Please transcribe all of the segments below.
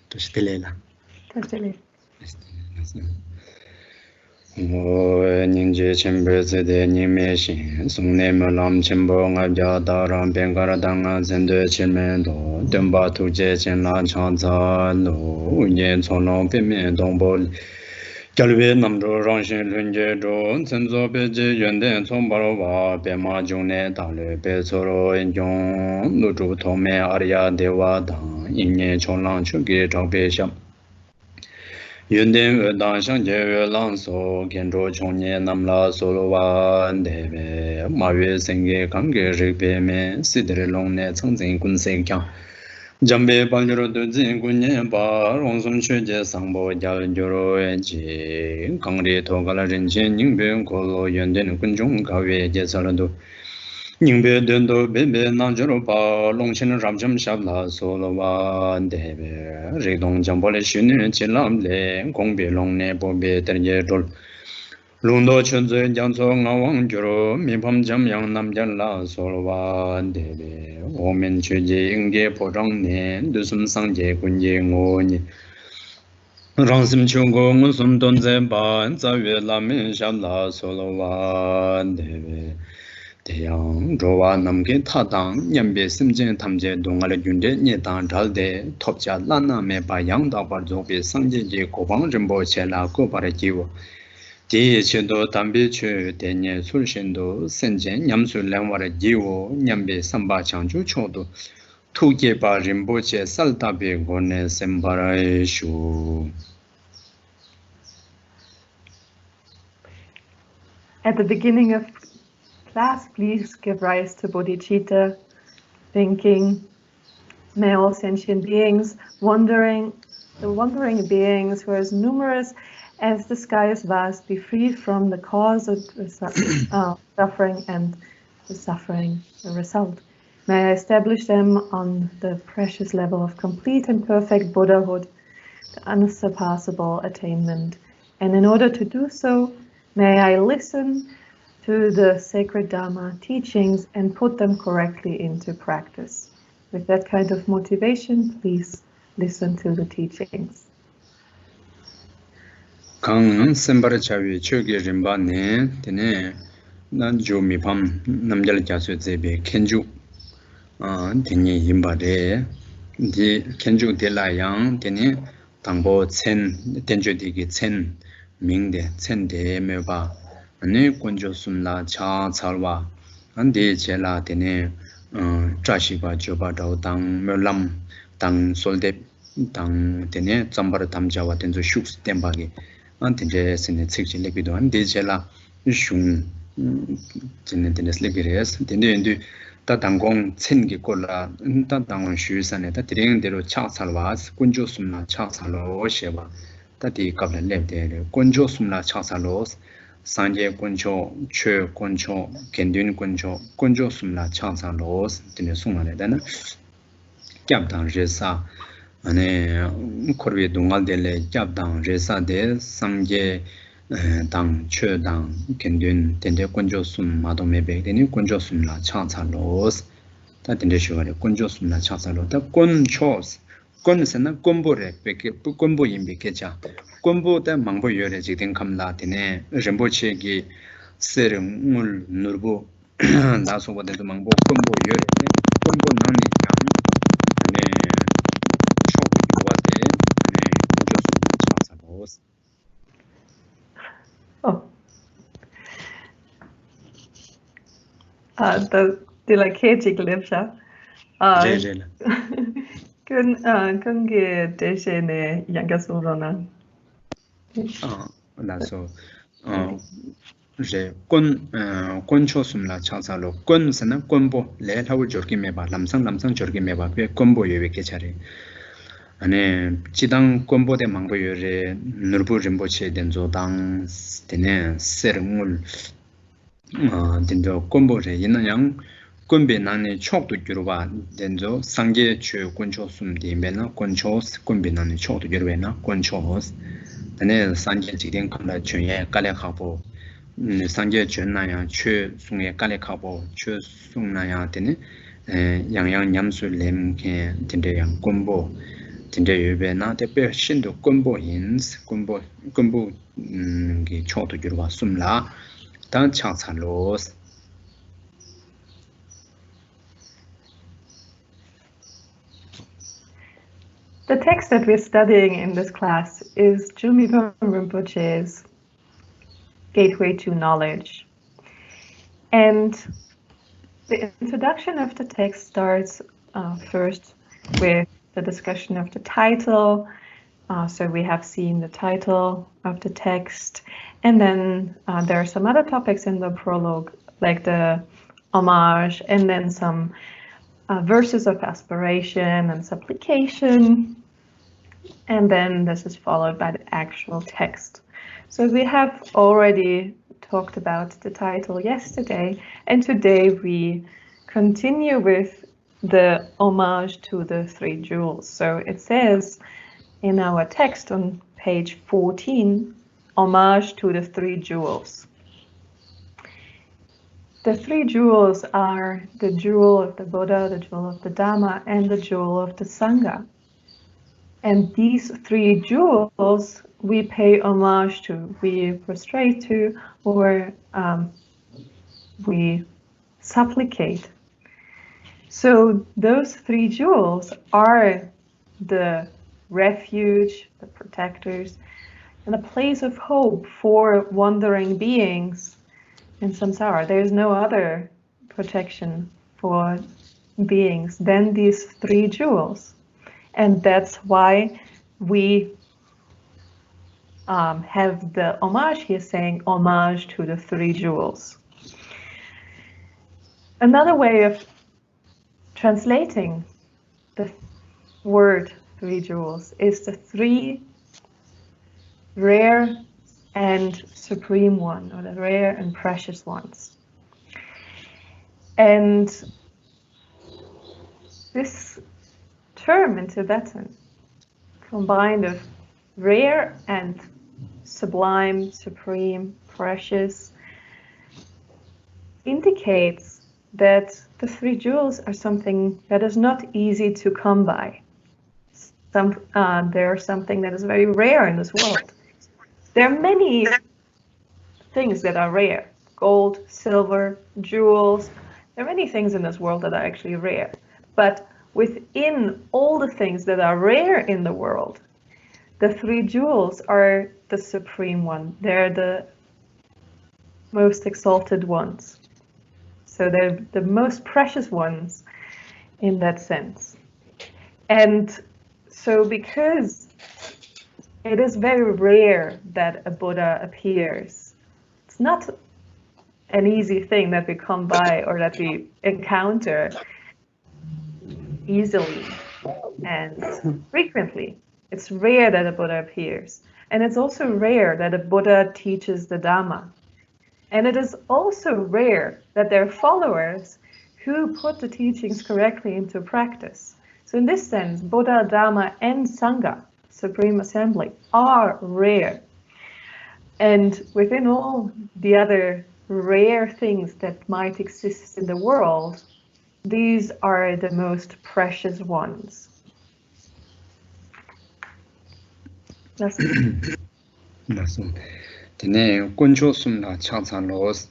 Toshitelela. Toshitelela. Ninje chembe zede nime shin sungne melam chembo ngabja daram bengara danga zende chimendo demba tuje chen la chanza lo unye chono pime dongbo Galwe namro rangshin lunje do zenzo beje yenden chombaro wa bema jungne dale be soro enjong nuju tome arya dewa dang inye chonlang chugi chakbe sham Yundin dan shang je lang so genro chongne namla solo wa debe ma yue senge kange rikbe me sidre long ne changzing kun se kyang Jambe Banjuro to Zin Kunyan Ba Ronsum Chuje Sangbo Jal Juro Ji Kangri Togala Rinchen Ningbe Kolo Yenden Kunjung Kawe Jesalado Ningbe Dendo Bebe Nanjuro Pa Longshin Ramjam Shabla Solo Wa Debe Ridong Jambole Shunin Chilam Le Kongbe Longne Bobe Terje Dol Lundo Chunze Janso Ngawang Juro Mipam Jam Yang Namjan La Solo Wa Debe Omen Chuje Inge Porang Ne Dusum Sangje Kunje Ngoni Rangsim Chungo Musum Donze Ba Zawe Lamin Shabla Solo Wa Debe Deyang Rowa Namke Tatang Nyambe Simjen Tamje Dongale Junde Nyetang Jalde Topja Lana Me Ba Yang Dabar Zobe Sangje Je Kobang Rimbo Chela Kopare Jiwo Di Chido Tambi Chu Denye Sulshindo Senjen Nyamsu Langwara Jiwo Nyambe Samba Changju Chodo Tuge Ba Rimboche Saltabe Gone Sembara Shu. At the beginning of class, please give rise to bodhicitta, thinking, may all sentient beings, the wandering beings who are as numerous as the sky is vast, be free from the cause of suffering and the suffering, the result. May I establish them on the precious level of complete and perfect Buddhahood, the unsurpassable attainment. And in order to do so, may I listen to the sacred Dharma teachings and put them correctly into practice. With that kind of motivation, please listen to the teachings. Kang Sembara Chavi Chogi Rimba Ne Tene Nanjo Mipam Namjal Jasu Zebe Kenju Tene Yimba De Di Kenju De La Yang Tene Tangbo Tsen Tenjo Digi Tsen Mingde Tsen De Meba Ane Kunjo Sumla Cha Salwa Andi Chela Tene Trashiba Joba Dao Tang Melam Tang Solde Tang Tene Zambara Tamjawa Tenzo Shuks Tembagi Antinje Sine Tsikchi Lepido Andi Chela Shung Tene Tene Slepires Tene Endu Ta Tangong Tsengi Kola Ta Tangon Shu Sane Ta Tiring Dero Cha Salwa Kunjo Sumla Cha Salo Sheba Ta Di Kabla Lepde Kunjo Sumla Cha Salo Sanje Kuncho, Che Kuncho, Kendun Kuncho, Kunjo Sumla Chansa Los, Tine Sumane Dana Gyabdang Resa, Ane Korvi Dungal Dele Gyabdang Resa de Sanje Dang Che Dang Kendun, Tende Kunjo Sum Madomebe, Tene Kunjo Sumla Chansa Los, Tatinde Shivare, Kunjo Sumla Chansa Los, Ta Kunchos, Kunsena Kumbure, Kumbu Yimbi Kecha. Kumbu da mangbo yore jikden kamla tene rinpoche ki sereng ngul nurbu la soba de mangbo kumbu yore kumbu nani yang ane shok yuwa de ane kunjo su chasa bos. Oh. Det er helt glip, ja. Jejela. Kun ge desene yangasurona. La so je kun chosumla chansalo kun sana kunbo le lawu jorgi meba lamsang jorgi meba be kunbo yewe kechare ane chidang kunbo de mangbo yore nurbu rinpoche denzo dang tene serngul denzo kunbo re yinayang kunbe nani chokdu gyurwa denzo sangye che kunchosum dimbe na kunchos kunbe nani chokdu gyurwe na kunchos tene sanje jikden kamla chunye kale khabo sanje chunna ya che sungye kale khabo che sungna ya tene yang nyamsu lemke tinde yang kumbo tin데 yube나 대표 신도 군보인스 군보 기 초도 주로 숨라 단 창살로스 The text that we're studying in this class is Jumipa Rinpoche's Gateway to Knowledge. And the introduction of the text starts first with the discussion of the title. So we have seen the title of the text, and then there are some other topics in the prologue, like the homage, and then some verses of aspiration and supplication. And then this is followed by the actual text. So we have already talked about the title yesterday, and today we continue with the homage to the three jewels. So it says in our text on page 14, homage to the three jewels. The three jewels are the jewel of the Buddha, the jewel of the Dhamma, and the jewel of the Sangha. And these three jewels we pay homage to, we prostrate to, or we supplicate. So those three jewels are the refuge, the protectors, and the place of hope for wandering beings in samsara. There's no other protection for beings than these three jewels. And that's why we have the homage here saying homage to the three jewels. Another way of translating the word three jewels is the three rare and supreme one, or the rare and precious ones. And this term in Tibetan, combined of rare and sublime, supreme, precious, indicates that the three jewels are something that is not easy to come by. They're something that is very rare in this world. There are many things that are rare: gold, silver, jewels. There are many things in this world that are actually rare. But within all the things that are rare in the world, the three jewels are the supreme one. They're the most exalted ones. So they're the most precious ones in that sense. And so because it is very rare that a Buddha appears, it's not an easy thing that we come by or that we encounter easily and frequently. It's rare that a Buddha appears. And it's also rare that a Buddha teaches the Dhamma. And it is also rare that there are followers who put the teachings correctly into practice. So in this sense, Buddha, Dhamma, and Sangha, Supreme Assembly, are rare. And within all the other rare things that might exist in the world, these are the most precious ones. That's tene kuncho sumla changsan los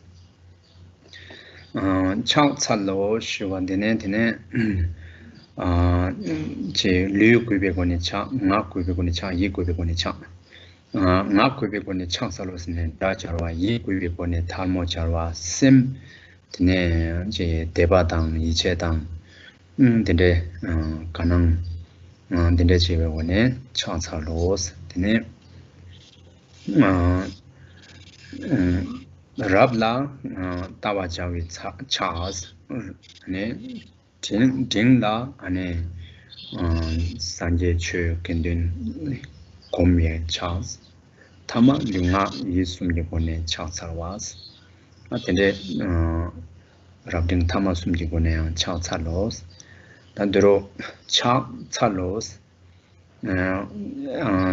changsan lo shiwa tene che liu kuibe kone chang, nga kuibe kone chang, yi kuibe kone chang. Nga kuibe kone changsan los ne da charwa, yi kuibe kone talmo charwa, sim tene che deba dang, yi che dang, tene kanang tene chewe kone changsan los tene rabla tawa chawi chas ne ding la ane sanje che kendin komye chas tama linga yisumye kone chasarwas atende rabding tama sumje kone chasalos dandro chasalos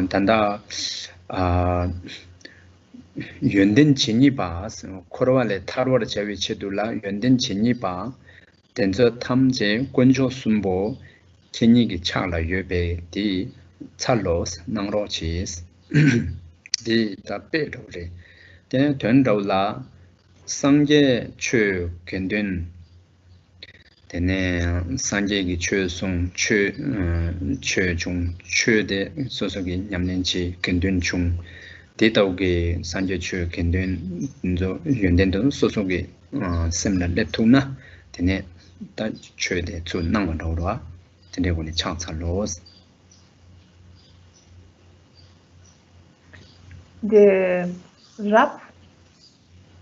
단다 연된 진이바 코로와레 타로르 제위 체둘라 연된 진이바 덴저 탐제 권조 순보 kenyi ki chakla yobe di Chalos Nangrochis the Tapetore. Then Tundola Sanje Chu Kendun. Then Sanje Chu Sung Chu Chu Chung Chu de Sosogi Yamlenchi Kendun Chung. Detoge Sanje Chu Kendun Yundendo Sosogi similar Letuna. Then that Chu de Chu Nangadora. Then they will chance a loss. The rap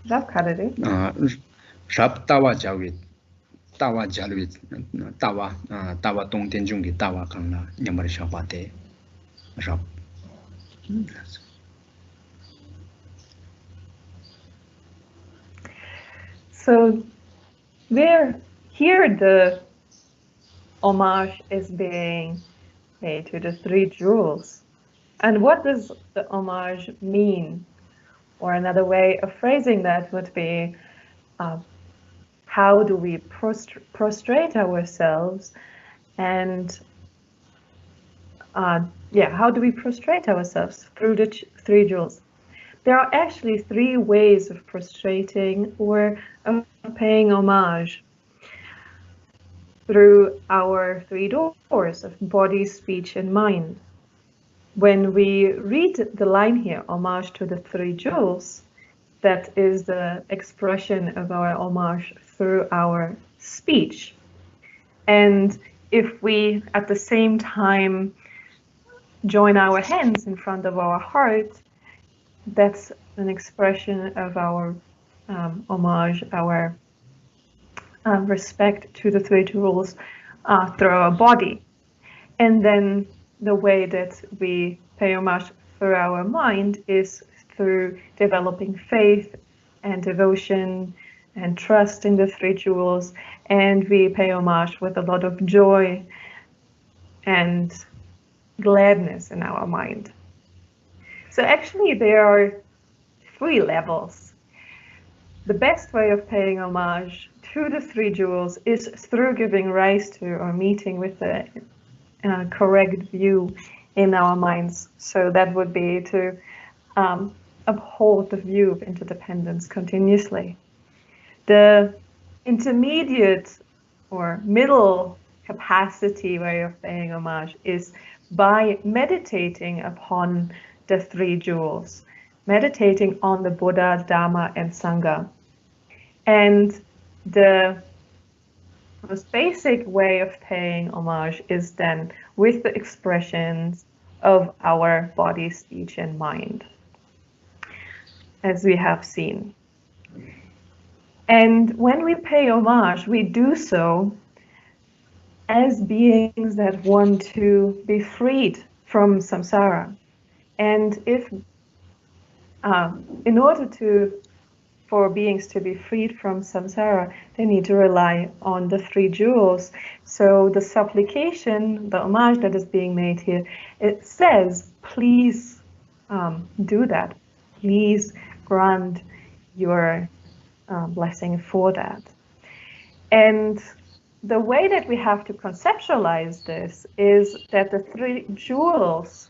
karare. Rap tawa jawi tawa jalwi tawa tong tenjung gi tawa kangla nyamar shabate rap. So here the homage is being paid to the three jewels. And what does the homage mean? Or another way of phrasing that would be, how do we prostrate ourselves? And how do we prostrate ourselves through the three jewels? There are actually three ways of prostrating or of paying homage through our three doors of body, speech, and mind. When we read the line here, homage to the three jewels, that is the expression of our homage through our speech. And if we, at the same time, join our hands in front of our heart, that's an expression of our homage, our respect to the three jewels through our body. And then the way that we pay homage through our mind is through developing faith and devotion and trust in the three jewels, and we pay homage with a lot of joy and gladness in our mind. So actually there are three levels. The best way of paying homage to the three jewels is through giving rise to or meeting with the correct view in our minds. So that would be to uphold the view of interdependence continuously. The intermediate or middle capacity way of paying homage is by meditating upon the three jewels, meditating on the Buddha, Dharma, and Sangha. And the most basic way of paying homage is then with the expressions of our body, speech, and mind, as we have seen. And when we pay homage, we do so as beings that want to be freed from samsara. And if, in order for beings to be freed from samsara, they need to rely on the three jewels. So the supplication, the homage that is being made here, it says, please do that. Please grant your blessing for that. And the way that we have to conceptualize this is that the three jewels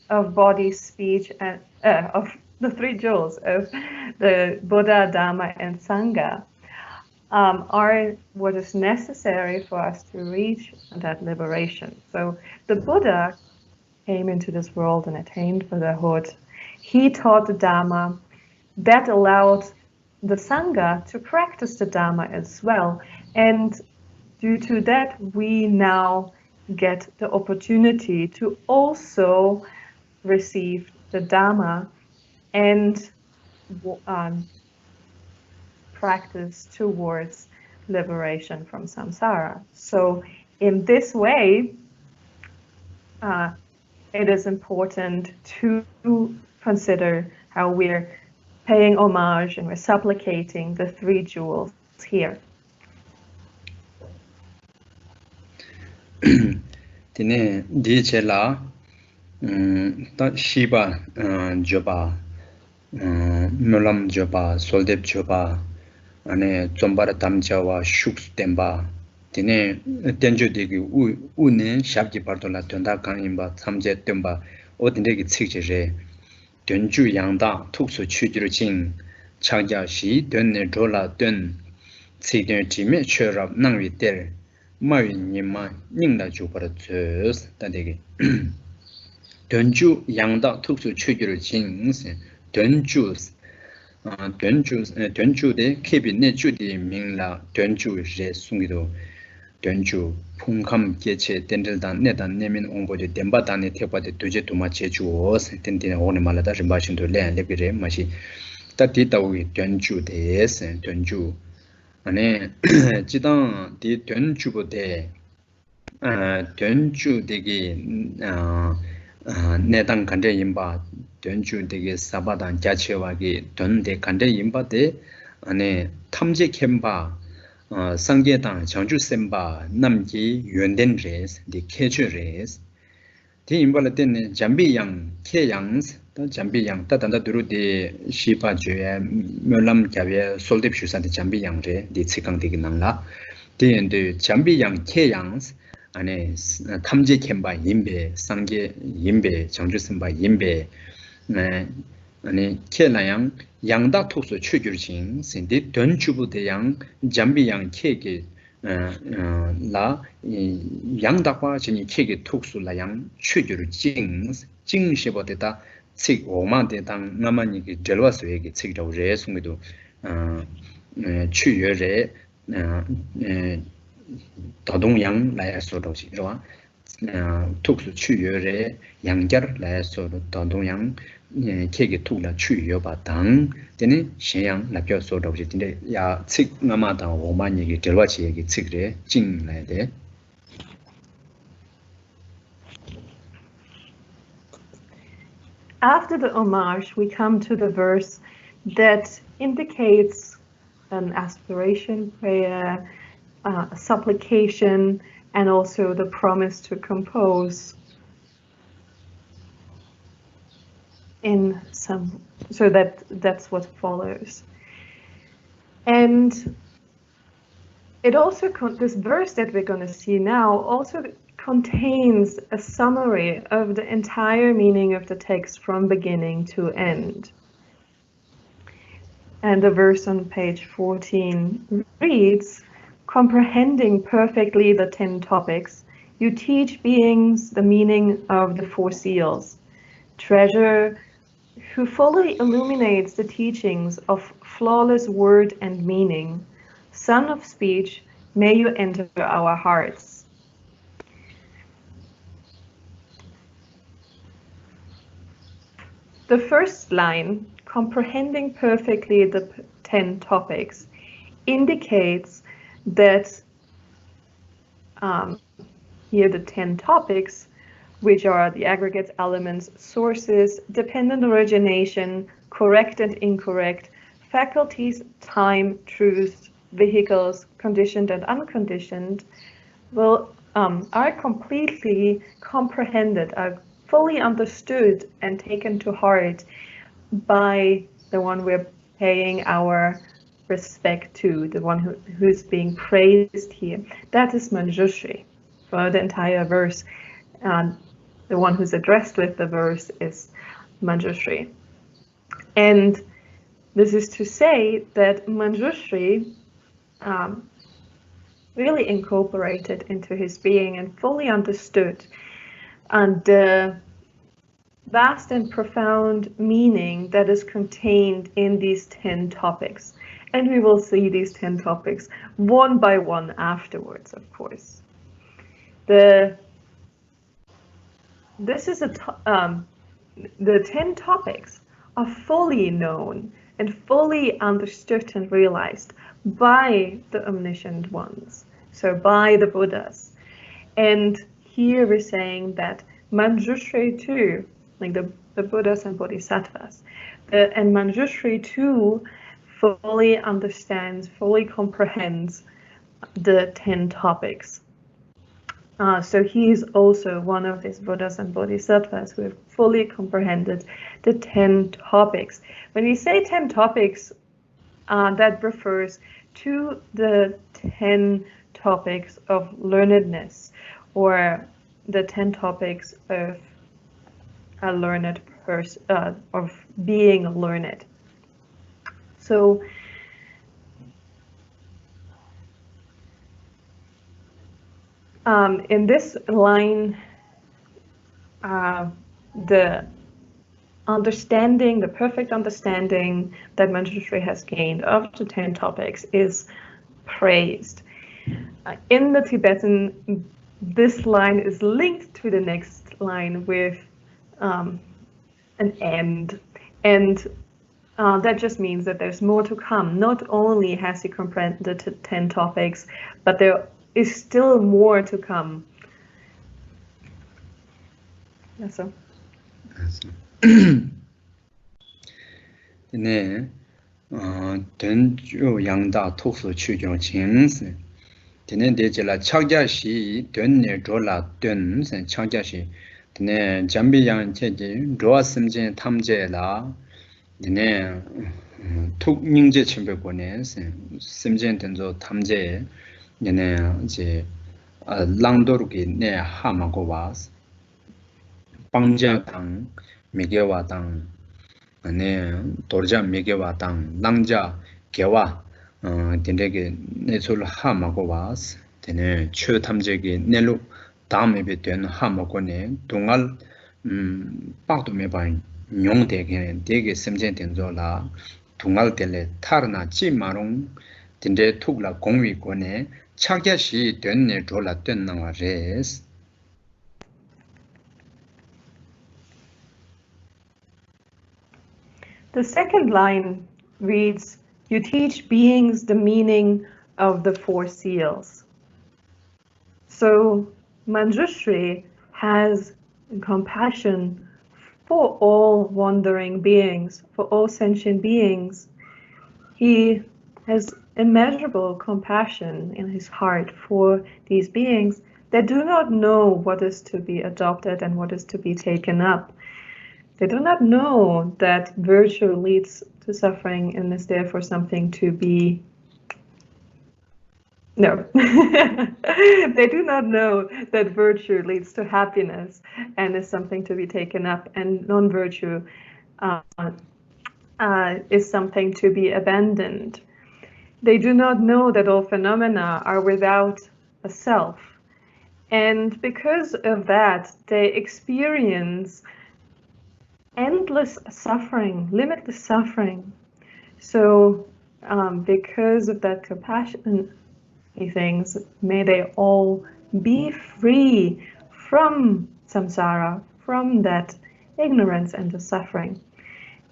of body, speech, and of the three jewels of the Buddha, Dharma, and Sangha are what is necessary for us to reach that liberation. So the Buddha came into this world and attained Buddhahood. He taught the Dharma. That allowed the Sangha to practice the Dharma as well. And due to that, we now get the opportunity to also receive the Dharma and practice towards liberation from samsara. So in this way, it is important to consider how we're paying homage and we're supplicating the three jewels here. Tine dichela ta shiba joba mulam joba soldep joba ane zombara tamjawa shuks temba Tene tenjo degi ne shabji partola tenda kan imba samje temba odindegi tsikje re tenju yangda tuksu chujuru jing chagja shi denne dola den tsikden jime chörab nangwi ter mawi nima ningda jubara zös tadegi tenju yangda tuksu chujuru jing tenju tenju de kebi ne judi mingla tenju re sungido tenju 풍감 개체 덴들단 내단 내면 온보데 덴바단에 태바데 두제 두마 제주오스 덴디나 오네 말라다 림바신도 레레비레 마시 따디다위 tenju tenju 안에 지당 디 tenju보데 tenju 되게 내단 간데 임바 tenju 되게 사바단 자체와기 돈데 간데 임바데 안에 탐제 캠바 상계당 장주 셈바 남기 연된 레스 디 캐처 레스 디 임발을 때는 잠비양 캐양스 또 잠비양 따단다 두루디 시바주에 멸람 잡에 솔뎁슈산데 잠비양레 디 치강되기 난라 디엔데 잠비양 캐양스 안에 탐제 캠바 임베 상계 임베 장주 셈바 임베 아니 캐라양 양다 톡소 추규르신 신디 된주부 대양 잠비양 케게 라 양다과 진이 케게 톡수라양 추규르진 징시보데다 칙 오만데당 나만이게 델와스에게 칙도 레송에도 추여레 다동양 라야소도지 좋아 톡수 추여레 양결 라야소도 다동양 케게 툭라 추여바당 되네 신양 라뼈 소도지 근데 야 칙나마다 오만 얘기 들와치 얘기 칙래 징나야 돼 After the homage, we come to the verse that indicates an aspiration prayer, a supplication, and also the promise to compose in some, so that's what follows. And it also, this verse that we're going to see now also contains a summary of the entire meaning of the text from beginning to end. And the verse on page 14 reads, "Comprehending perfectly the 10 topics, you teach beings the meaning of the 4 seals. Treasure, who fully illuminates the teachings of flawless word and meaning. Son of speech, may you enter our hearts." The first line, comprehending perfectly the 10 topics, indicates that here the 10 topics, which are the aggregate elements, sources, dependent origination, correct and incorrect, faculties, time, truth, vehicles, conditioned and unconditioned, are completely comprehended, are fully understood and taken to heart by the one we're paying our respect to, the one who's being praised here. That is Manjushri for the entire verse. The one who's addressed with the verse is Manjushri. And this is to say that Manjushri really incorporated into his being and fully understood and the vast and profound meaning that is contained in these 10 topics. And we will see these 10 topics one by one afterwards, of course. The 10 topics are fully known and fully understood and realized by the omniscient ones, so by the Buddhas. And here we're saying that Manjushri too, like the Buddhas and Bodhisattvas, and Manjushri too fully understands, fully comprehends the 10 topics. So he is also one of these Buddhas and Bodhisattvas who have fully comprehended the 10 topics. When we say 10 topics, that refers to the 10 topics of learnedness, or the 10 topics of a learned person, of being learned. So in this line, the understanding, the perfect understanding that Manjushri has gained of the 10 topics is praised. In the Tibetan, this line is linked to the next line with an end. And that just means that there's more to come. Not only has he comprehended the 10 topics, but there is still more to come. That's so. 네, 된주 양다 톡수 추경 진스. 드네 대제라 차갸시 된네 졸라 된선 차갸시. 드네 잠비양 체제 로아심진 탐제라. 드네 톡닝제 침백권에 심진 된조 탐제. 얘네 이제 랑도르기 네 하마고 와스. 방자당 미개와당 네 도르자 미개와당 랑자 개와 딘데게 네솔 하마고 와스 데네 최 탐제기 네루 다음에 된 하마고네 동알 빠도 메바인 용대게 되게 심전 된조라 동알 될레 타르나 지마롱 딘데 툭라 공위권에 차갸시 된네 졸라 된나와레스. The second line reads, "You teach beings the meaning of the 4 seals." So Manjushri has compassion for all wandering beings, for all sentient beings. He has immeasurable compassion in his heart for these beings that do not know what is to be adopted and what is to be taken up. They do not know that virtue leads to suffering and is therefore something to be... No. They do not know that virtue leads to happiness and is something to be taken up, and non-virtue is something to be abandoned. They do not know that all phenomena are without a self. And because of that, they experience endless suffering, limitless suffering. So because of that compassion, he thinks, may they all be free from samsara, from that ignorance and the suffering.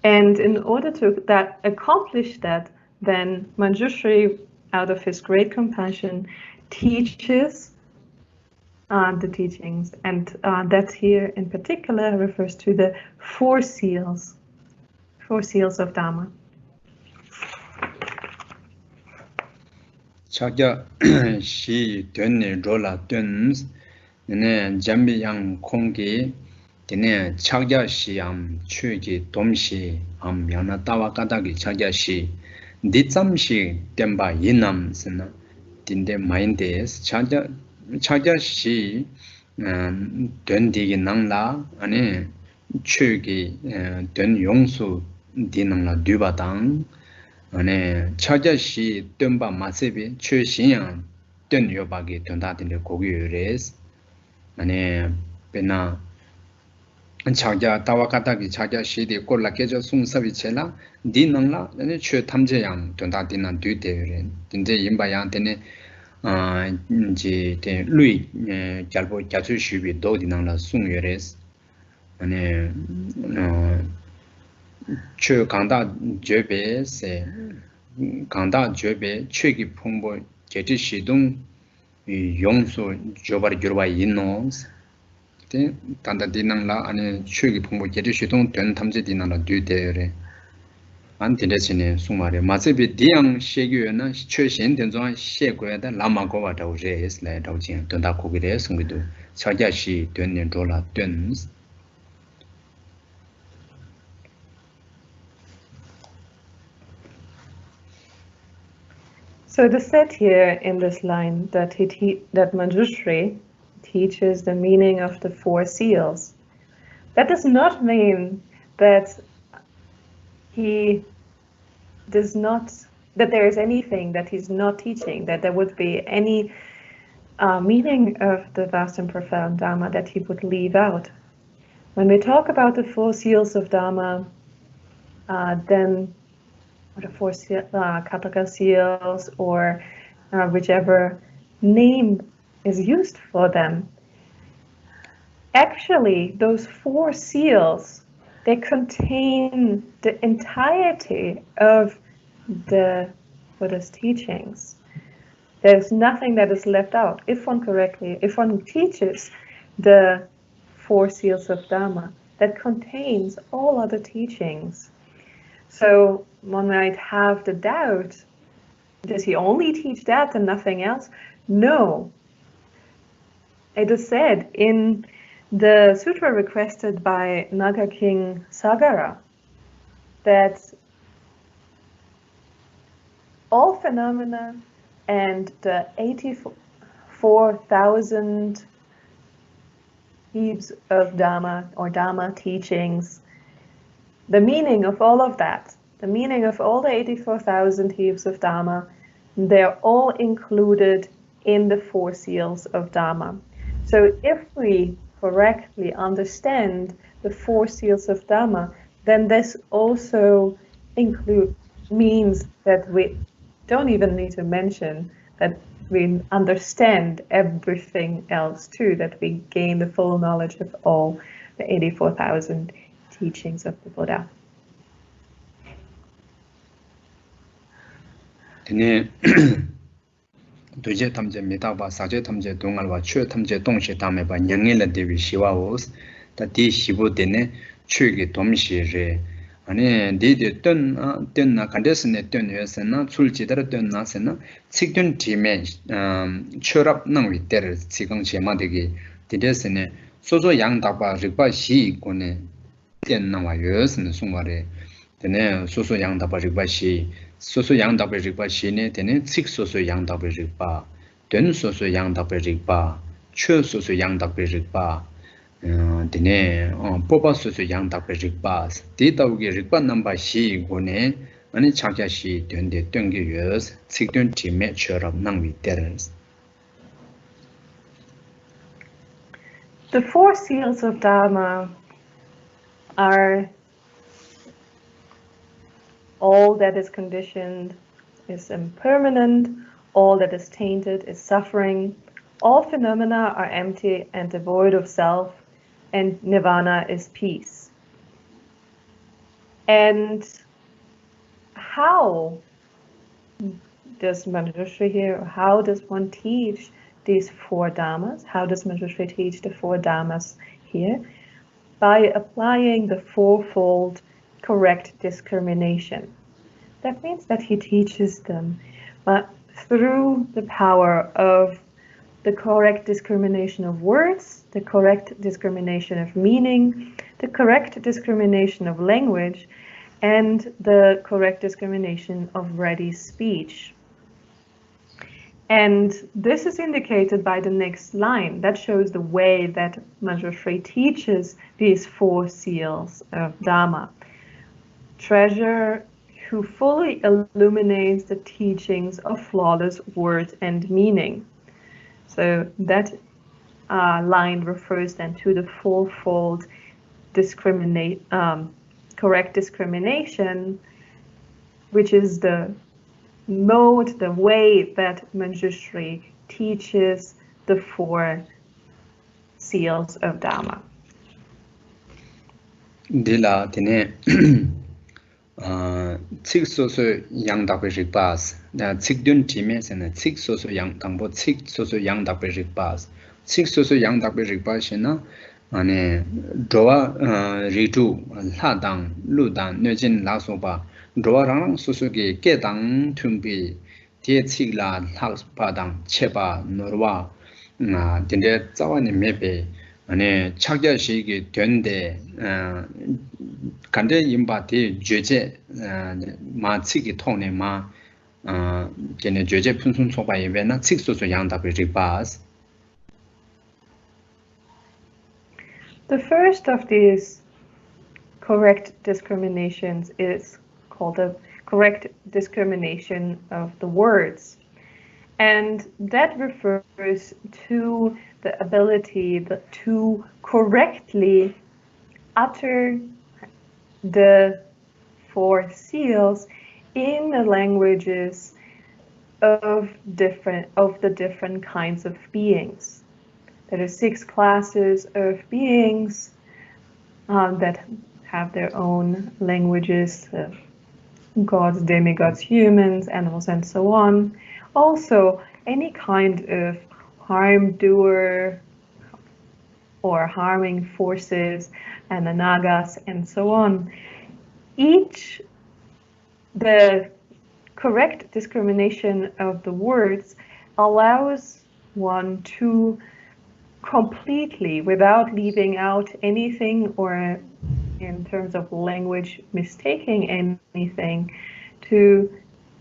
And in order to accomplish that, then Manjushri, out of his great compassion, teaches the teachings, and that here in particular refers to the 4 seals of Dharma. 차갸 시 된네 졸라 된스 네 잠비양 공기 드네 차갸 시암 추기 돔시 암 야나 따와까다기 차갸 시 디참시 템바 이남스나 딘데 마인데스 차갸 시 된디기 낭라 아니 추기 된 용수 디낭라 뒤바당 ane chaja shi tenpa masebi chö shinyang ten yobagi tenda tende kogyo res ane pena chaja tawakata ki chaja shi de kola kejo sung sabi chela di nangla ane chö tamje yang tenda tena du de re tende yimba yang tene ji ten lui gyalbo gyatsu shubi do di nangla sung res ane chö kanda jebe se kanda jebe chö기 풍보 제지 시동 용소 조바리 교바 인노스 때 단다 디낭라 아니 chö기 풍보 제지 시동 된 탐제 디낭라 뒤대래 안 디레시네 수마레 마세비 디양 셰교나 최신 된종 셰고야다 라마고와 다우제스래 다우진 된다 고기래 성기도 차자시 된년 졸라 된. So it is said here in this line that that Manjushri teaches the meaning of the 4 seals. That does not mean that he does not, that there is anything that he's not teaching, that there would be any meaning of the vast and profound Dharma that he would leave out. When we talk about the 4 seals of Dharma, then the 4 Kataka seals, or whichever name is used for them, actually those 4 seals, they contain the entirety of the Buddha's teachings. There's nothing that is left out. If one teaches the 4 seals of Dharma, that contains all other teachings. So one might have the doubt, does he only teach that and nothing else? No. It is said in the sutra requested by Naga King Sagara that all phenomena and the 84,000 heaps of Dhamma or Dhamma teachings, the meaning of all of that, the meaning of all the 84,000 heaps of Dhamma, they're all included in the 4 seals of Dhamma. So if we correctly understand the 4 seals of Dhamma, then this also means that we don't even need to mention that we understand everything else too, that we gain the full knowledge of all the 84,000 teachings of the Buddha. 도제 탐제 메타바 사제 탐제 동알과 추 탐제 동시 담에바 냥엘라 데비 시와오스 다디 시보데네 추기 dom시레 아니 디디 뜬나 간데스네 뜬여서나 출지더러 뜬나서나 직든 팀에 추럽 능위 때를 지금 제마되기 디데스네 소소 양다바 르바 시고네 뜬나와 여스는 송말에 되네 소소 양다바 르바 시 소소 양답을 릭바시네 되는 식 소소 양답을 릭바 된 소소 양답을 릭바 최 소소 양답을 릭바 되네 뽑아 소소 양답을 릭바 디다우게 릭바 넘바 시 고네 아니 차자시 된데 땡게 여스 식된 팀에 처럼 낭위 때르스. The 4 seals of Dharma are all that is conditioned is impermanent, all that is tainted is suffering, all phenomena are empty and devoid of self, and nirvana is peace. And how does Manjushri here, or how does one teach these 4 dhammas? How does Manjushri teach the 4 dhammas here? By applying the 4-fold correct discrimination. That means that he teaches them through the power of the correct discrimination of words, the correct discrimination of meaning, the correct discrimination of language, and the correct discrimination of ready speech. And this is indicated by the next line that shows the way that Manjushri teaches these 4 seals of Dhamma. Treasure who fully illuminates the teachings of flawless words and meaning. So that line refers then to the 4-fold correct discrimination, which is the mode, the way that Manjushri teaches the 4 seals of Dhamma. Dila tene 칙 소소 양답을 릭바스 나 칙든 팀에서는 칙 소소 양당보 칙 소소 양답을 릭바스 칙 소소 양답을 릭바시나 아니 도와 리투 하당 루단 뇌진 라소바 도와랑 소소게 깨당 퉁비 디에칙라 학바당 체바 노르와 나 딘데 자와니 메베 아니 착자식이 된데 간데 임바티 죄제 마치기 통네 마 걔네 죄제 분순 속바에 왜나 식소소 양답을 리바스. The first of these correct discriminations is called the correct discrimination of the words. And that refers to the ability to correctly utter the 4 seals in the languages of the different kinds of beings. There are 6 classes of beings that have their own languages, gods, demigods, humans, animals, and so on. Also, any kind of harm doer or harming forces, and the nagas, and so on. The correct discrimination of the words allows one to completely, without leaving out anything or in terms of language mistaking anything, to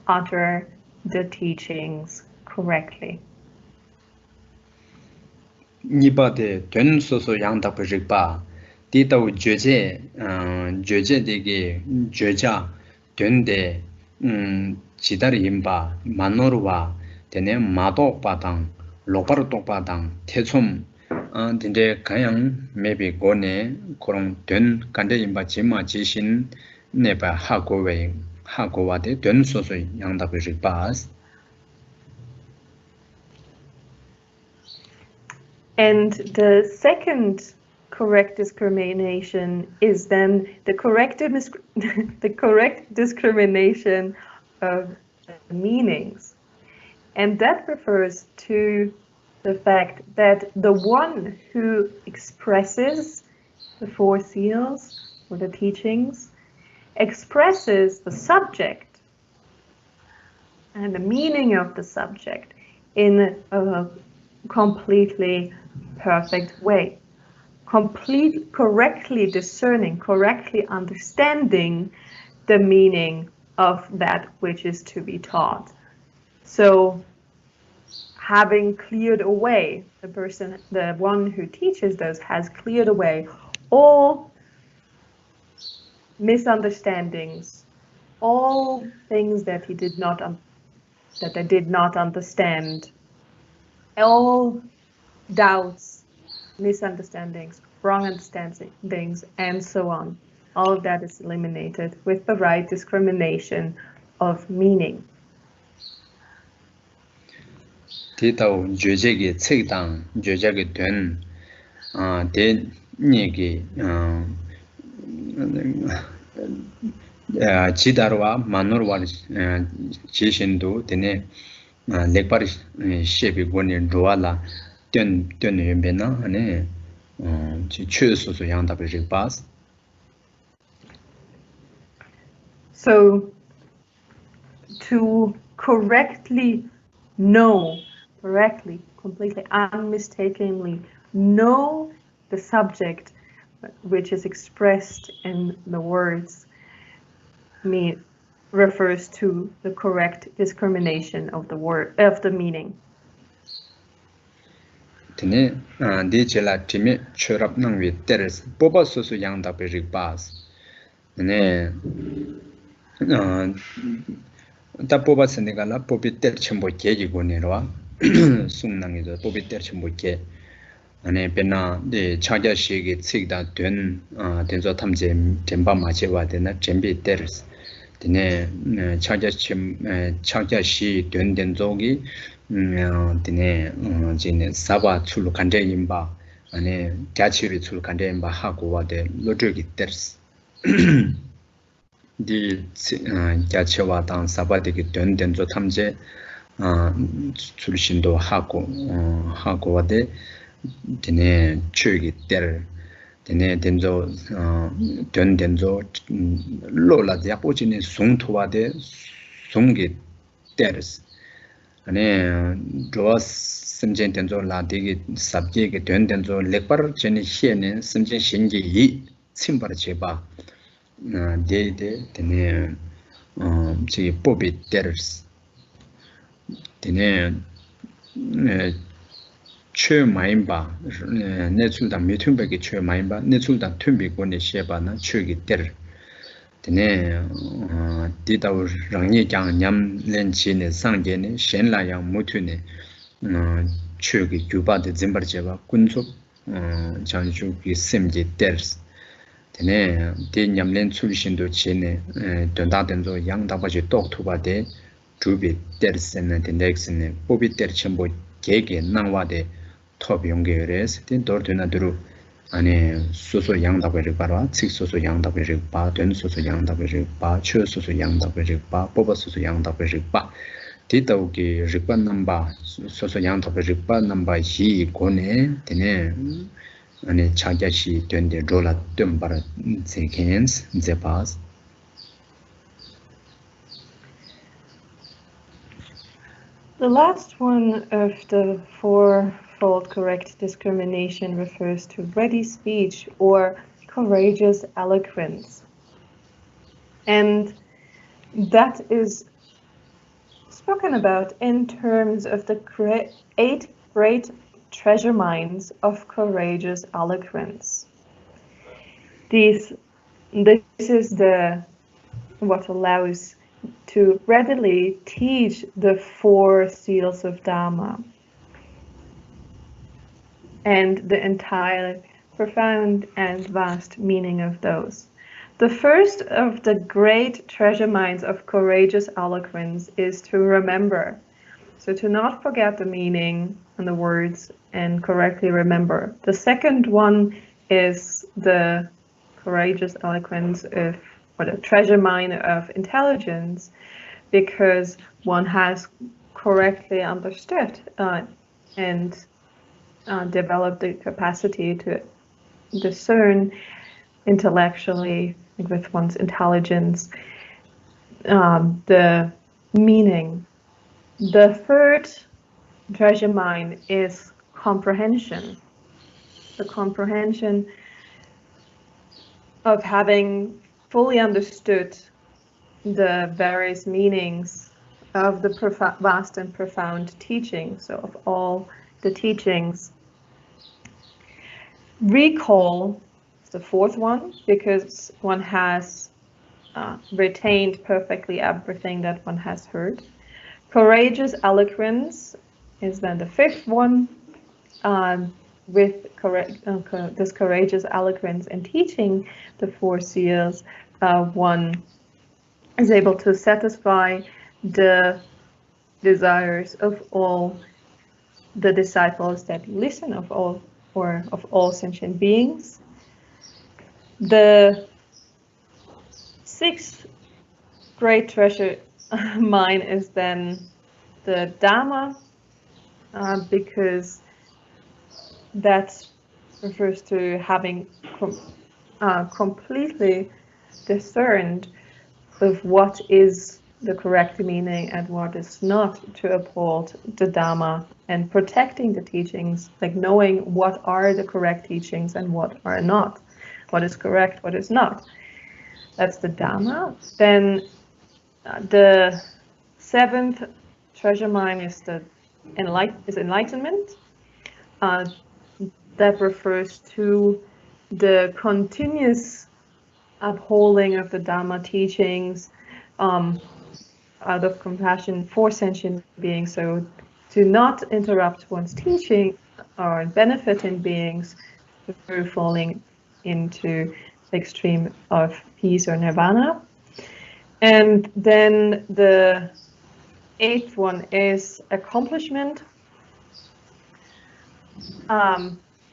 utter the teachings correctly. 니바데 된 소소 양답을 리바 디다우 죄제 되게 죄자 된데 지다리 임바 만노르와 되네 마도바당 로바르 똑바당 태솜 딘데 가양 메비 고네 그런 된 간데 임바 지마 지신 네바 하고와데 된 소소 양답을 리바스. And the second correct discrimination is then the correct discrimination of meanings. And that refers to the fact that the one who expresses the 4 seals or the teachings expresses the subject and the meaning of the subject in a completely perfect way, correctly discerning, correctly understanding the meaning of that which is to be taught. So having cleared away, the one who teaches those has cleared away all misunderstandings, all things that they did not understand, all doubts, misunderstandings, wrong understandings, and so on. All of that is eliminated with the right discrimination of meaning. 디다우 죄제게 책당 죄제게 된 대니게 지다르와 마노르와 지신도 되네 렉바리 셰비 고니 로알라 된 연배나 아니 최소소 양답을 리바스. So to completely, unmistakably know the subject which is expressed in the words refers to the correct discrimination of the meaning. 드네 디젤라 팀에 처럽는 위 때르스 뽑아서서 양답을 리바스. 네 다 뽑았으니까 뽑이 때 첨부 계기고 내려와 숨낭이도 뽑이 때 첨부 계 안에 배나 네 차자식이 책다 된 된저 탐제 전반 마치와 되나 준비 때르스. 드네 차자시 된 쪽이 드네 진네 사바 출로 간데 임바 안에 자치를 출 간데 임바 하고 와데 로드기 때르스. 디 자체와 당 사바디기 된den조 탐제 출신도 하고 와데 드네 추기 때르 드네 된조 된den조 로라 야포진의 송토와데 송게 때르스 안에 조스 심전 된조 라디기 sabjeke 된den조 렉바르 제니 히에는 심전 신기이 침바르 제바 데데 드네 지 뽑이 때르스 되네 최 마인바 내출다 미튼백의 최 마인바 내출다 튼비고네 셰바나 최기 때 되네 디다우 랑예장 냠렌치네 상게네 셴라양 무튜네 최기 규바데 짐버제바 군속 장주기 셈제 때스 되네 디 냠렌 출신도 치네 돈다된도 양다바지 똑투바데 주비 때스네 넥스네 보비 때르침보 계게 나와데 top 용계레스 된 도르드나드루 아니 소소 양답을 바로 칙 소소 양답을 바 된 소소 양답을 바추 소소 양답을 바 뽑아 소소 양답을 바 디다우기 리반 넘바 소소 양답을 바 넘바 히 고네 되네 아니 차자시 된데 rol라 좀 바라 세컨스 제파스 The last one of the fourfold correct discrimination refers to ready speech or courageous eloquence. And that is spoken about in terms of the 8 great treasure mines of courageous eloquence. This is what allows to readily teach the 4 seals of Dharma and the entire profound and vast meaning of those. The first of the great treasure mines of courageous eloquence is to remember. So to not forget the meaning and the words and correctly remember. The second one is the courageous eloquence of or the treasure mine of intelligence, because one has correctly understood and developed the capacity to discern intellectually with one's intelligence the meaning. The third treasure mine is comprehension. The comprehension of having fully understood the various meanings of the vast and profound teachings, so of all the teachings. Recall is the fourth one, because one has retained perfectly everything that one has heard. Courageous eloquence is then the fifth one. With this courageous eloquence and teaching the 4 seals, one is able to satisfy the desires of all the disciples that listen, of all sentient beings. The 6th great treasure mine is then the Dharma, because that refers to having completely discerned of what is the correct meaning and what is not, to uphold the Dharma and protecting the teachings, like knowing what are the correct teachings and what are not, what is correct, what is not. That's the Dharma. Then the 7th treasure mine is enlightenment. That refers to the continuous upholding of the Dharma teachings out of compassion for sentient beings, so to not interrupt one's teaching or benefiting beings through falling into the extreme of peace or nirvana. And then the 8th one is accomplishment.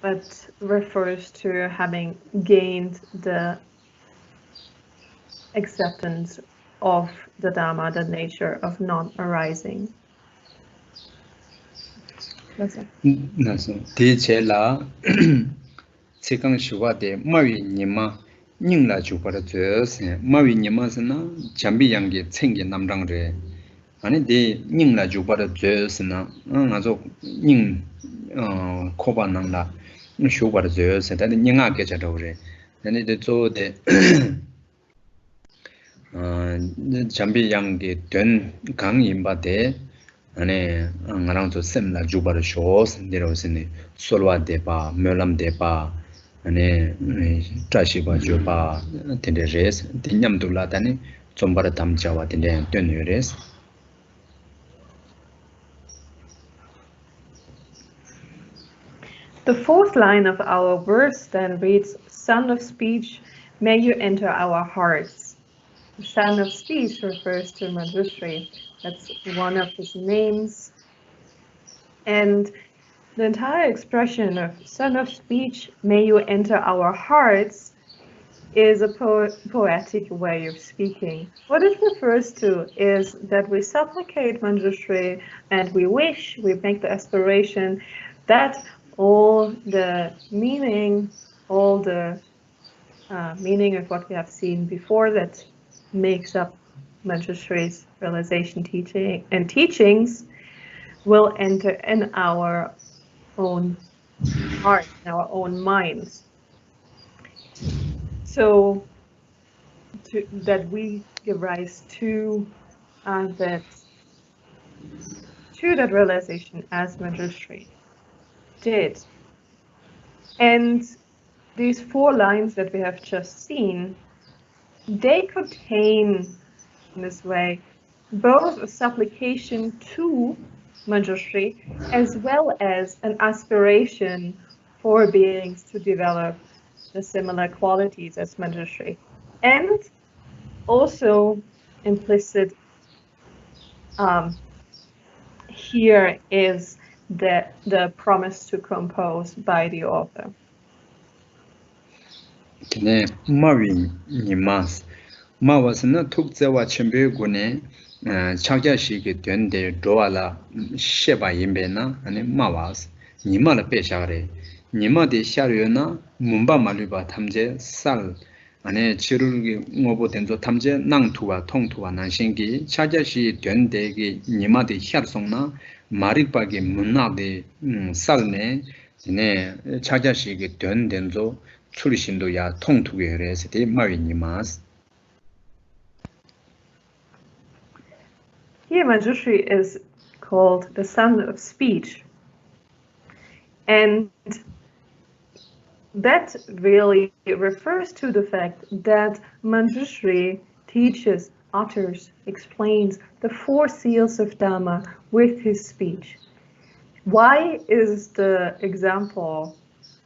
But refers to having gained the acceptance of the Dharma, the nature of non-arising. That's it. 나서 대체라 세강 시와데 마위 니마 닝라 주바르 저세 마위 니마스나 잠비양게 챙게 남랑레 아니 데 닝라 주바르 저스나 나저 닝 코바낭라 쇼바르 저세 다데 닝아게 자도레 아니 데 조데 잠비양게 된 강인바데 ane ngarang to semla jubar shows derosini solwa depa melam depa ane trashi ba jopa tende res tinyam dula tani chombar tam chawa tende tön res. The fourth line of our verse then reads, Son of speech, may you enter our hearts. The son of speech refers to Manjushri. That's one of his names. And the entire expression of son of speech, may you enter our hearts, is a poetic way of speaking. What it refers to is that we supplicate Manjushri and we wish, we make the aspiration that all the meaning of what we have seen before that makes up Manjushri's realization teachings will enter in our own heart, in our own minds. So that we give rise to that realization as Manjushri did. And these 4 lines that we have just seen, they contain in this way both a supplication to Manjushri as well as an aspiration for beings to develop the similar qualities as Manjushri. And also implicit here is the promise to compose by the author. Tene mawin nimas mawasna tukzewa chembe gune chagja shige twende doala sheba yimbe na ane mawas nimala peshare nima de sharyo na mumba maluba tamje sal ane chirulgi ngobo tenzo tamje nangtuwa tongtuwa nanshingi chagja shi twende gi nima de sharsong na marikpa gi munna de salne 네 차자식이 된 된조 출신도야 통투게 그래서 대 마위니마스. Here Manjushri is called the son of speech, and that really refers to the fact that Manjushri teaches, utters, explains the 4 seals of Dhamma with his speech. Why is the example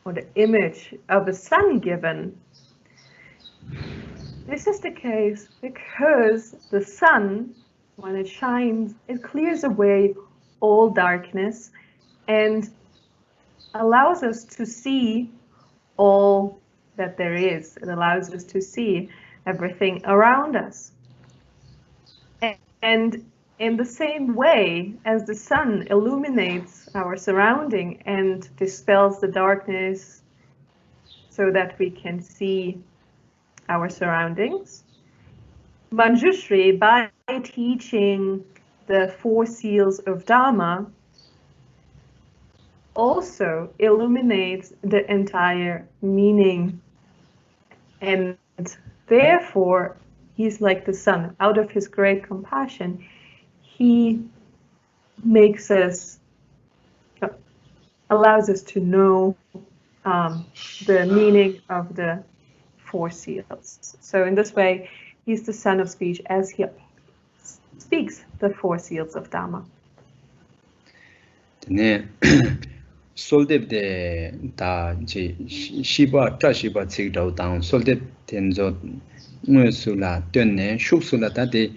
or the image of a sun given? This is the case because the sun, when it shines, it clears away all darkness and allows us to see all that there is. It allows us to see everything around us. And in the same way as the sun illuminates our surrounding and dispels the darkness so that we can see our surroundings, Manjushri, by teaching the 4 seals of Dhamma, also illuminates the entire meaning, and therefore he's like the sun. Out of his great compassion, he makes us, allows us to know the meaning of the 4 seals. So in this way, he's the son of speech as he speaks the 4 seals of Dhamma. 네. 솔뎁데 다 이제 시바 트시바 책도 당 솔뎁 된저 무술라 됐네 슈술라 다데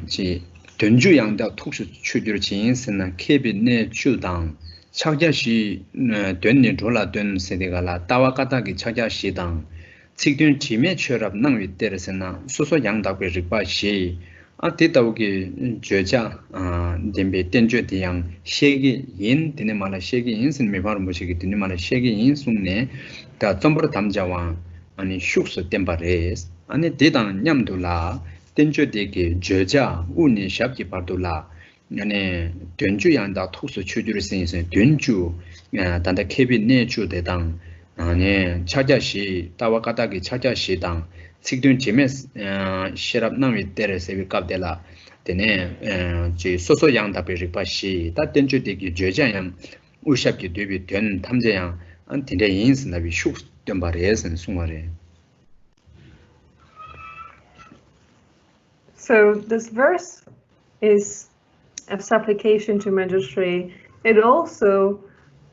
지 된주양다 톡수 추주를 진행스나 케빈네 주당 차자시 된네 졸라 된 세대가라 따와가다기 차자시당 책된 지메 처럽 능위 때르스나 소소 양답게 리바시 아티다오기 저자 덴베 텐저디양 셰기 인 디네말라 셰기 인슨 메바르 모시기 디네말라 셰기 인숨네 다 점브르 담자와 아니 슈스 템바레스 아니 데단 냠돌라 텐저디게 저자 우니 샵기 바돌라 아니 된주양다 톡스 추주를 쓰인서 된주 단다 케빈 내주 대당 아니 차자시 따와가다기 차자시당 직든 지메 시랍 남이 때려서 비갑del라 되네 지 소소 양답이 리파시 다 된주되기 저장양 우샵기 되비 된 탐제양 안 된데 인스나비 슉 된바레선 수마레. So this verse is a supplication to Manjushri. It also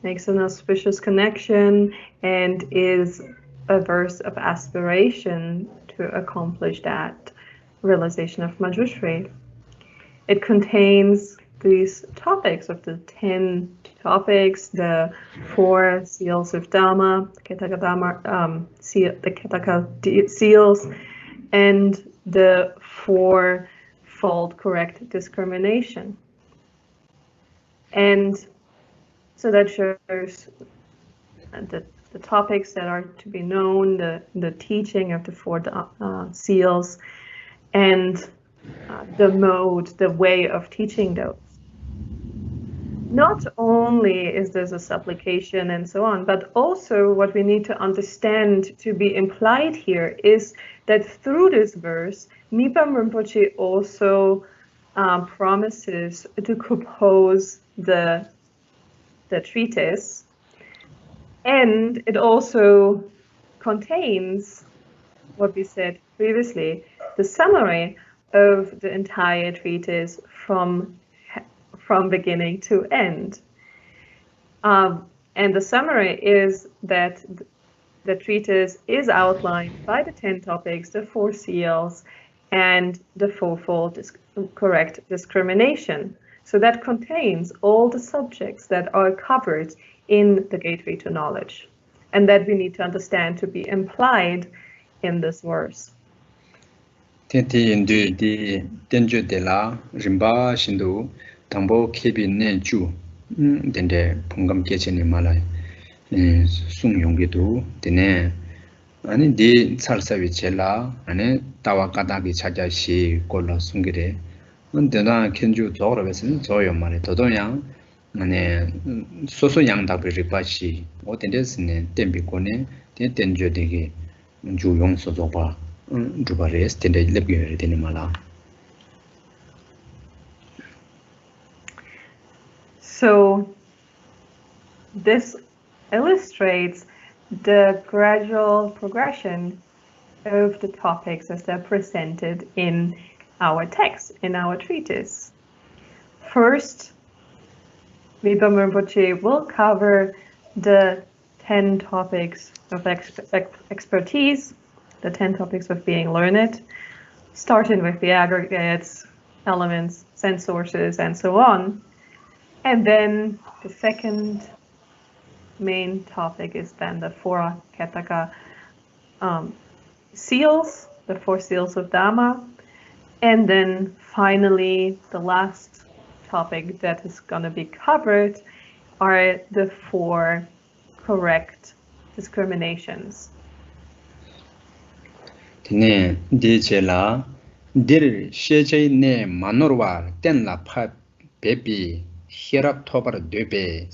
makes an auspicious connection and is a verse of aspiration to accomplish that realization of Manjushri. It contains these topics of the 10 topics, the 4 seals of Dharma, the Ketaka seals, and the 4-fold correct discrimination. And so that shows the topics that are to be known, the teaching of the 4 seals, and the mode, the way of teaching those. Not only is this a supplication and so on, but also what we need to understand to be implied here is that through this verse, Mipam Rinpoche also promises to compose the treatise, and it also contains what we said previously, the summary of the entire treatise from beginning to end. And the summary is that the treatise is outlined by the 10 topics, the 4 seals, and the 4-fold correct discrimination. So that contains all the subjects that are covered in the gateway to knowledge, and that we need to understand to be implied in this verse. Tenti indu di tenjo de la rimba shindu tambo kebi ne ju dende pungam kechene malai sung yonggedu dene 아니 디 살사비 젤라 아니 타와 까다기 차자시 콜라 숭기레 근데나 켄주 저러베스는 저요 말에 더도양 아니 소소 양답을 리파시 어텐데스네 템비코네 텐텐조데게 주용 소조바 주바레스 텐데 렙게 되는 말아. So this illustrates the gradual progression of the topics as they're presented in our text, in our treatise. First, Mipam Rinpoche will cover the 10 topics of expertise, the 10 topics of being learned, starting with the aggregates, elements, sense sources, and so on. And then the second main topic is then the 4 Ketaka seals, the 4 seals of Dharma. And then finally, the last topic that is going to be covered are the 4 correct discriminations. 네, 디제라 딜 셰제네 마노르와 텐라 파 베비 히랍 토바르 되베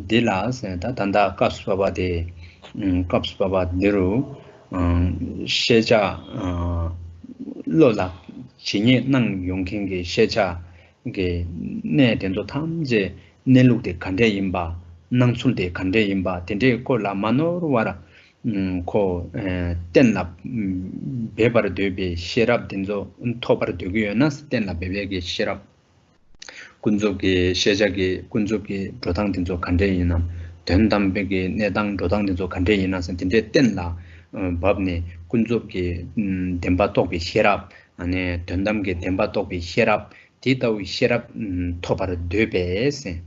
딜라스 단다 갑스바바데 갑스바바데로 셰자 로라 진이 난 용킹게 셰자 이게 네 된도 탐제 넬룩데 간데 임바 낭출데 간데 임바 텐데 콜라 마노르와라 코 텐라 베바르 되베 셰랍 된조 토바르 되고요나스 텐라 베베게 셰랍 군족의 셰자기 군족의 조당된조 간데이나 된담백의 내당 조당된조 간데이나서 진짜 땐라 법니 군족의 덴바톡의 셰랍 안에 된담게 덴바톡의 셰랍 디다의 셰랍 토바르 되베세.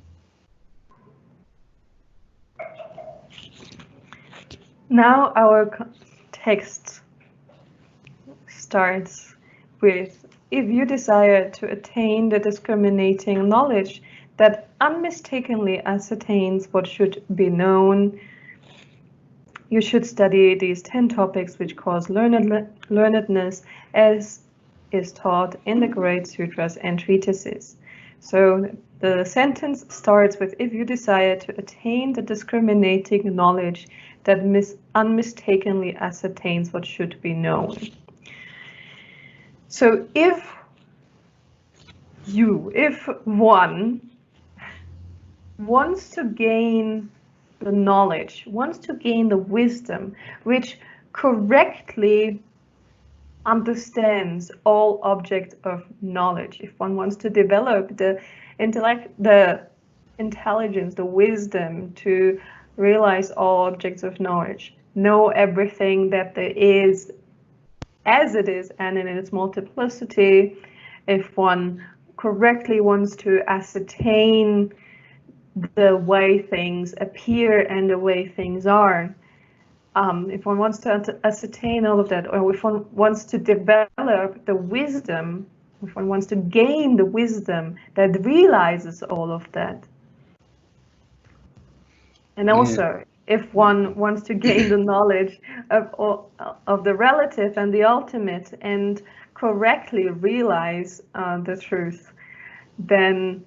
Now our text starts with, if you desire to attain the discriminating knowledge that unmistakably ascertains what should be known, you should study these 10 topics which cause learnedness as is taught in the great sutras and treatises. So the sentence starts with, if you desire to attain the discriminating knowledge that unmistakably ascertains what should be known. So if if one wants to gain the knowledge, wants to gain the wisdom, which correctly understands all objects of knowledge, if one wants to develop the intellect, the intelligence, the wisdom to realize all objects of knowledge, know everything that there is as it is and in its multiplicity, if one correctly wants to ascertain the way things appear and the way things are, if one wants to ascertain all of that, or if one wants to develop the wisdom, if one wants to gain the wisdom that realizes all of that, and also if one wants to gain the knowledge of the relative and the ultimate and correctly realize the truth, then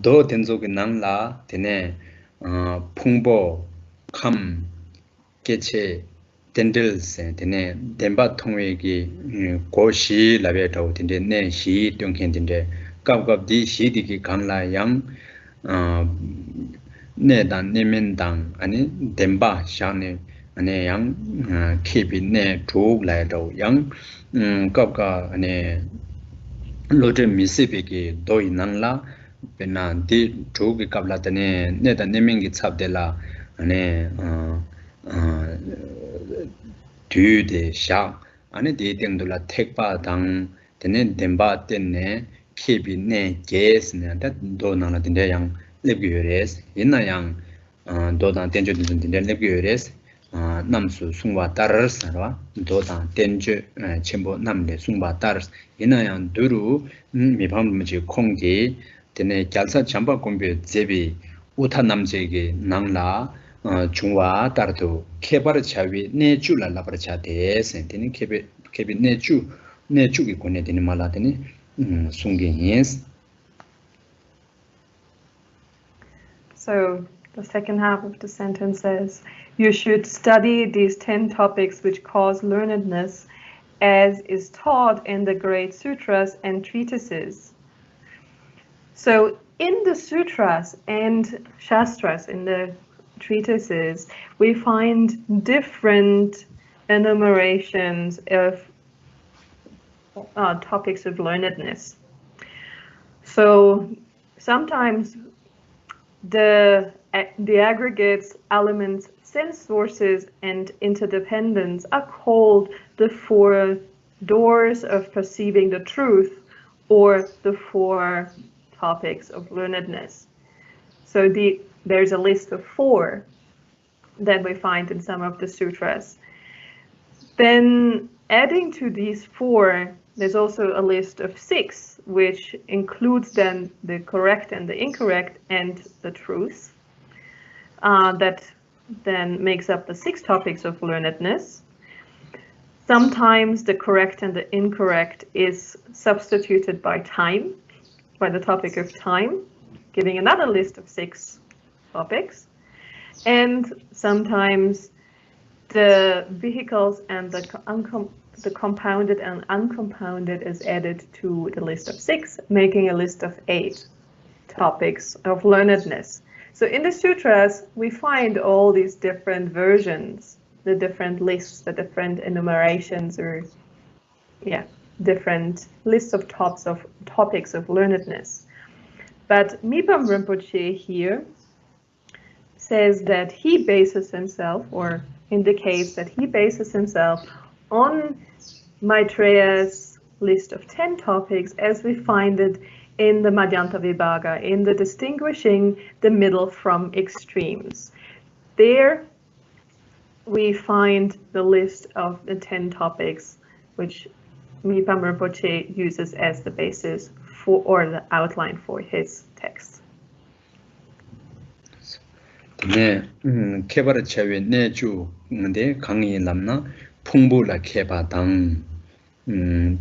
도 된속의 낭라 되네 풍보 캄 개체 덴들세 되네 덴바 통외기 고시 라베도 된데 내시 뚱켄된데 갑갑디 시디기 간라 양 내단 내면당 아니 덴바 샤네 아니 양 케비 내 조라도 양 갑가 아니 로제 미세베기 도이 낭라 베나 디 조기 갑라테네 네다 네밍기 찹데라 아네 뒤데 샤 아네 디땡돌라 택바당 데네 덴바 때네 케비네 게스네 다 도나나 딘데양 렙기요레스 이나양 도단 텐조든 딘데 렙기요레스 남수 숭바 따르스라 도단 텐조 첨보 남레 숭바 따르스 이나양 두루 미밤무지 콩기 데네 짤사 잠바 공부 제비 우타 남제게 낭라 중화 따르도 케바르 차위 내주라 라바르차데 센티니 케비 내주기 권에 되는 말라더니 숭게히스. So the second half of the sentence says, you should study these 10 topics which cause learnedness, as is taught in the great sutras and treatises. So in the sutras and shastras, in the treatises, we find different enumerations of topics of learnedness. So sometimes the aggregates, elements, sense sources, and interdependence are called the 4 doors of perceiving the truth, or the 4 topics of learnedness. So there's a list of 4 that we find in some of the sutras. Then adding to these 4, there's also a list of 6, which includes then the correct and the incorrect and the truth. That then makes up the 6 topics of learnedness. Sometimes the correct and the incorrect is substituted by time, by the topic of time, giving another list of 6 topics. And sometimes the vehicles and the compounded and uncompounded is added to the list of 6, making a list of 8 topics of learnedness. So in the sutras, we find all these different versions, the different lists, the different enumerations, or different lists of topics of learnedness. But Mipam Rinpoche here says that he bases himself, or indicates that he bases himself on Maitreya's list of 10 topics as we find it in the Madhyanta Vibhaga, in the distinguishing the middle from extremes. There we find the list of the 10 topics which Mipam Rinpoche uses as the basis for, or the outline for his text. 네, 케바르 차웨 내주 근데 강의 남나 풍부라 케바당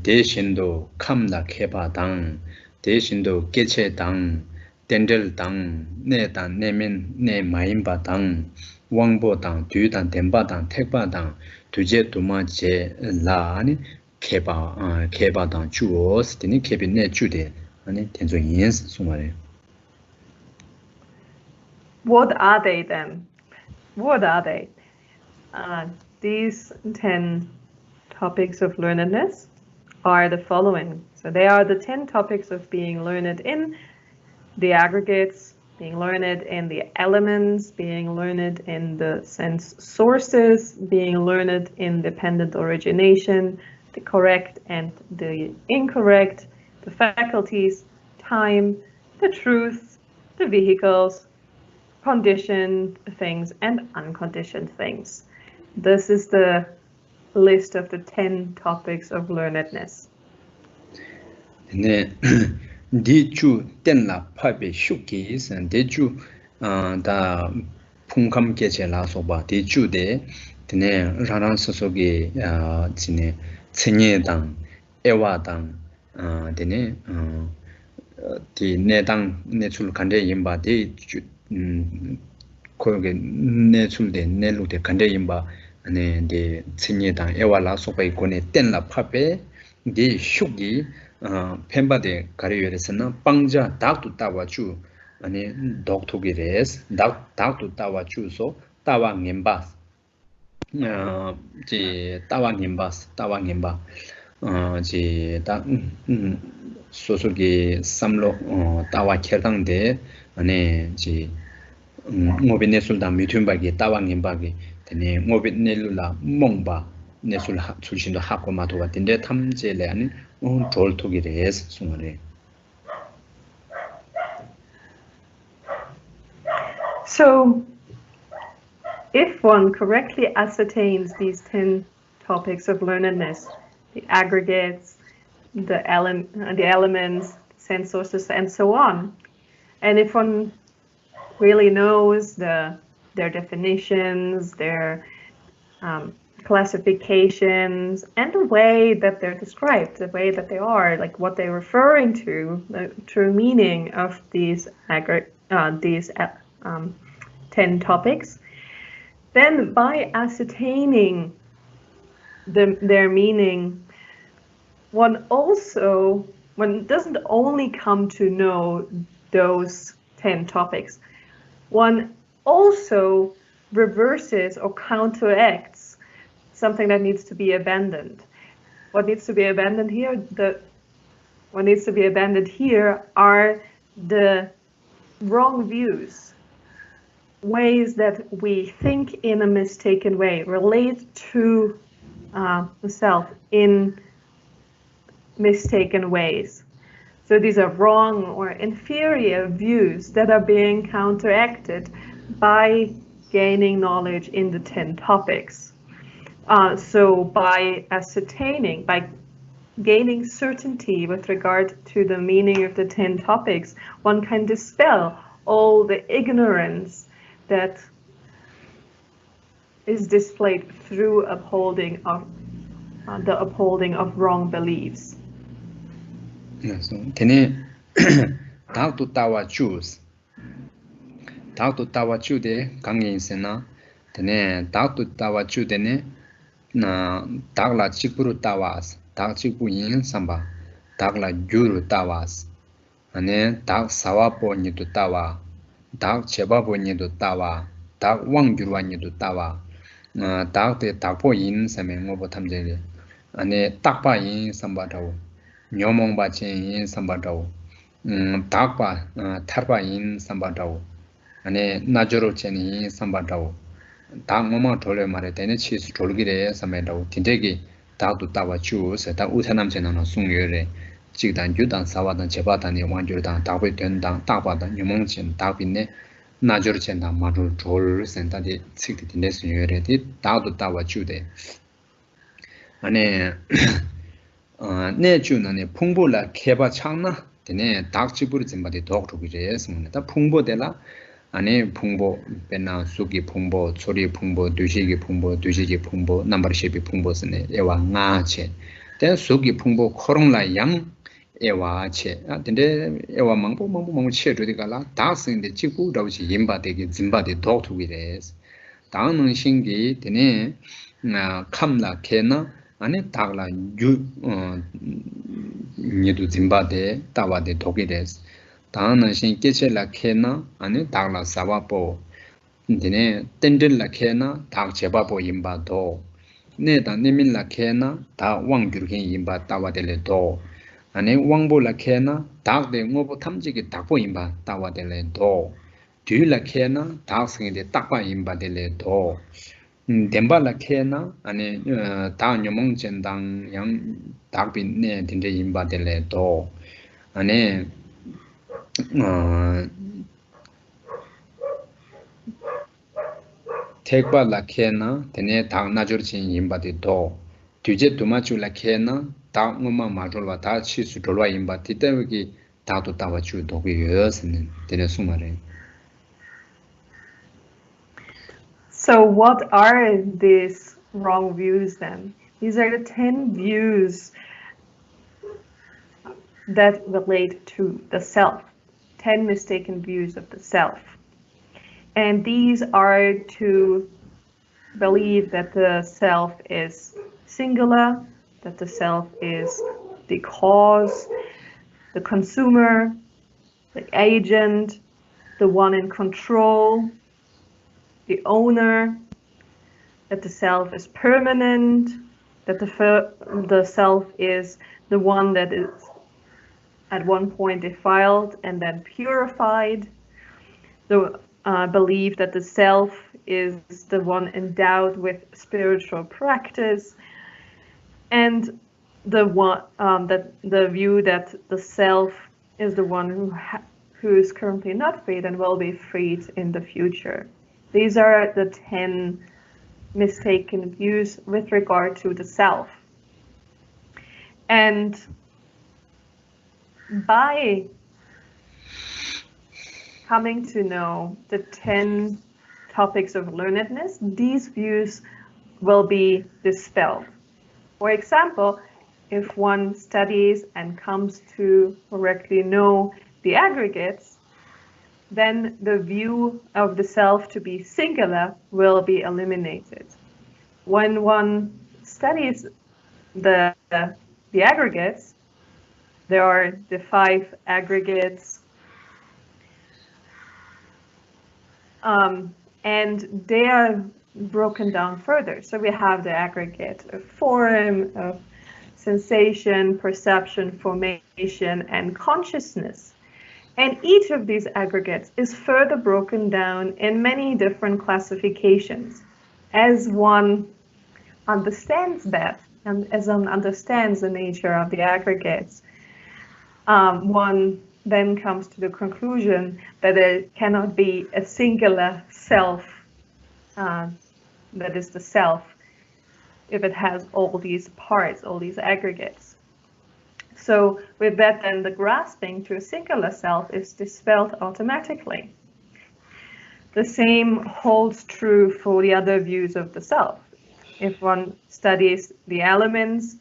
대신도 캄라 케바당 대신도 개체당 덴델당 내단 내면 내 마임바당 왕보 당 뒤단 덴바 당 택바 당 두제 두마 제 라니 케바 당 주어스 되니 케빈네 주데 아니 텐조 인스 수마레. What are they then? What are they? These 10 topics of learnedness are the following. So they are the 10 topics of being learned in the aggregates, being learned in the elements, being learned in the sense sources, being learned in dependent origination, the correct and the incorrect, the faculties, time, the truth, the vehicles, conditioned things, and unconditioned things. This is the list of the 10 topics of learnedness. 네. 디주 땐라 파베 슈키스 and 디주 다 풍감 계제라서 봐. 디주데 드네 라란 소속이 지네 체녀당 에와당 드네 디 내당 내출 간대 임바디 거기 내출데 내루데 간대 임바 아니 디 체녀당 에와라 소바이 고네 땐라 파베 디 슈기 펜바데 가리여레스나 빵자 닥투 따와주 아니 독토기레스 닥투 따와주소 따왕님바 지 따왕님바 지다 소소기 삼로 따와 켈당데 아니 지 모비네술다 미튠바기 따왕님바기 되네 모비넬룰라 몽바 네술 출신도 하고 마도 같은데 탐제래 아니 돌토기레스 수마레. So, if one correctly ascertains these 10 topics of learnedness, the aggregates, the elements, sense sources, and so on, and if one really knows their definitions, their classifications, and the way that they're described, the way that they are, like what they're referring to, the true meaning of these 10 topics, then by ascertaining their meaning, one doesn't only come to know those 10 topics, one also reverses or counteracts something that needs to be abandoned. What needs to be abandoned here? What needs to be abandoned here are the wrong views, ways that we think in a mistaken way, relate to the self in mistaken ways. So these are wrong or inferior views that are being counteracted by gaining knowledge in the 10 topics. So by ascertaining, by gaining certainty with regard to the meaning of the 10 topics, one can dispel all the ignorance that is displayed through the upholding of wrong beliefs. Yes, tene 닥투 따와 주스 닥투 따와 주데 강인세나 tene 닥투 따와 주데네 나 닥라 직부로 따와스 닥 직부 인 삼바 닥라 주로 따와스 아네 닥 사와포니도 따와 닥 제바포니도 따와 닥 왕주와니도 따와 닥데 닥포 인 삼에 뭐보 탐제리 아네 딱바 인 삼바다오 녀몽바친 인 삼바다오 닥바 타바 인 삼바다오 아네 나조로 체니 삼바다오 다 뭐만 돌려 말해 되는 치수 돌기래 삼에다오 딘데기 다도 따와 주세 다 우세남체나는 숭여래 지단 유단 사와단 제바단이 완주단 다회 된당 다바단 녀몽친 다빈네 나조로 첸다 마조 졸 센다디 식디 딘데 숭여래디 다도 따와 주대 아네 내주는 풍부라 개바 창나 되네 닥치부르 짐바디 독독이래 했습니다. 풍부되라 아니 풍부 베나 수기 풍부 소리 풍부 두시기 풍부 넘버십이 풍부스네 에와 나체 된 수기 풍부 코롱라 양 에와체 근데 에와 망보 체르디가라 다스인데 직부 다우시 임바데기 짐바디 독독이래 당능 신기 되네 캄라 케나 아니 다글라 유 니도 짐바데 타와데 도게데스 당능 신 깨체라 케나 아니 다글라 사바포 되네 텐들라 케나 다 제바포 임바도 네다 니밀라 케나 다 왕규르게 임바 타와데레도 아니 왕보라 케나 다데 ngobo 탐지게 닥보 임바 타와데레도 뒤라 케나 다스게 딱바 임바데레도 덴발라 케나 아니 다 녀몽 젠당 양 닥빈네 딘데 임바데레도 아니 택발라 케나 데네 다 나저친 임바데도 뒤제 두마줄라 케나 다 ngoma 마돌와 다 치수 돌와 임바 티때기 다도 따와주 도게 여스는 데네 수마레. So what are these wrong views then? These are the 10 views that relate to the self, 10 mistaken views of the self. And these are to believe that the self is singular, that the self is the cause, the consumer, the agent, the one in control, the owner, that the self is permanent, that the self is the one that is at one point defiled and then purified, the belief that the self is the one endowed with spiritual practice, and the view that the self is the one who is currently not freed and will be freed in the future. These are the 10 mistaken views with regard to the self. And by coming to know the 10 topics of learnedness, these views will be dispelled. For example, if one studies and comes to correctly know the aggregates, then the view of the self to be singular will be eliminated. When one studies the aggregates, there are the 5 aggregates, and they are broken down further. So we have the aggregate of form, of sensation, perception, formation, and consciousness. And each of these aggregates is further broken down in many different classifications. As one understands that, and as one understands the nature of the aggregates, one then comes to the conclusion that there cannot be a singular self, that is the self, if it has all these parts, all these aggregates. So with that, then the grasping to a singular self is dispelled automatically. The same holds true for the other views of the self. If one studies the elements,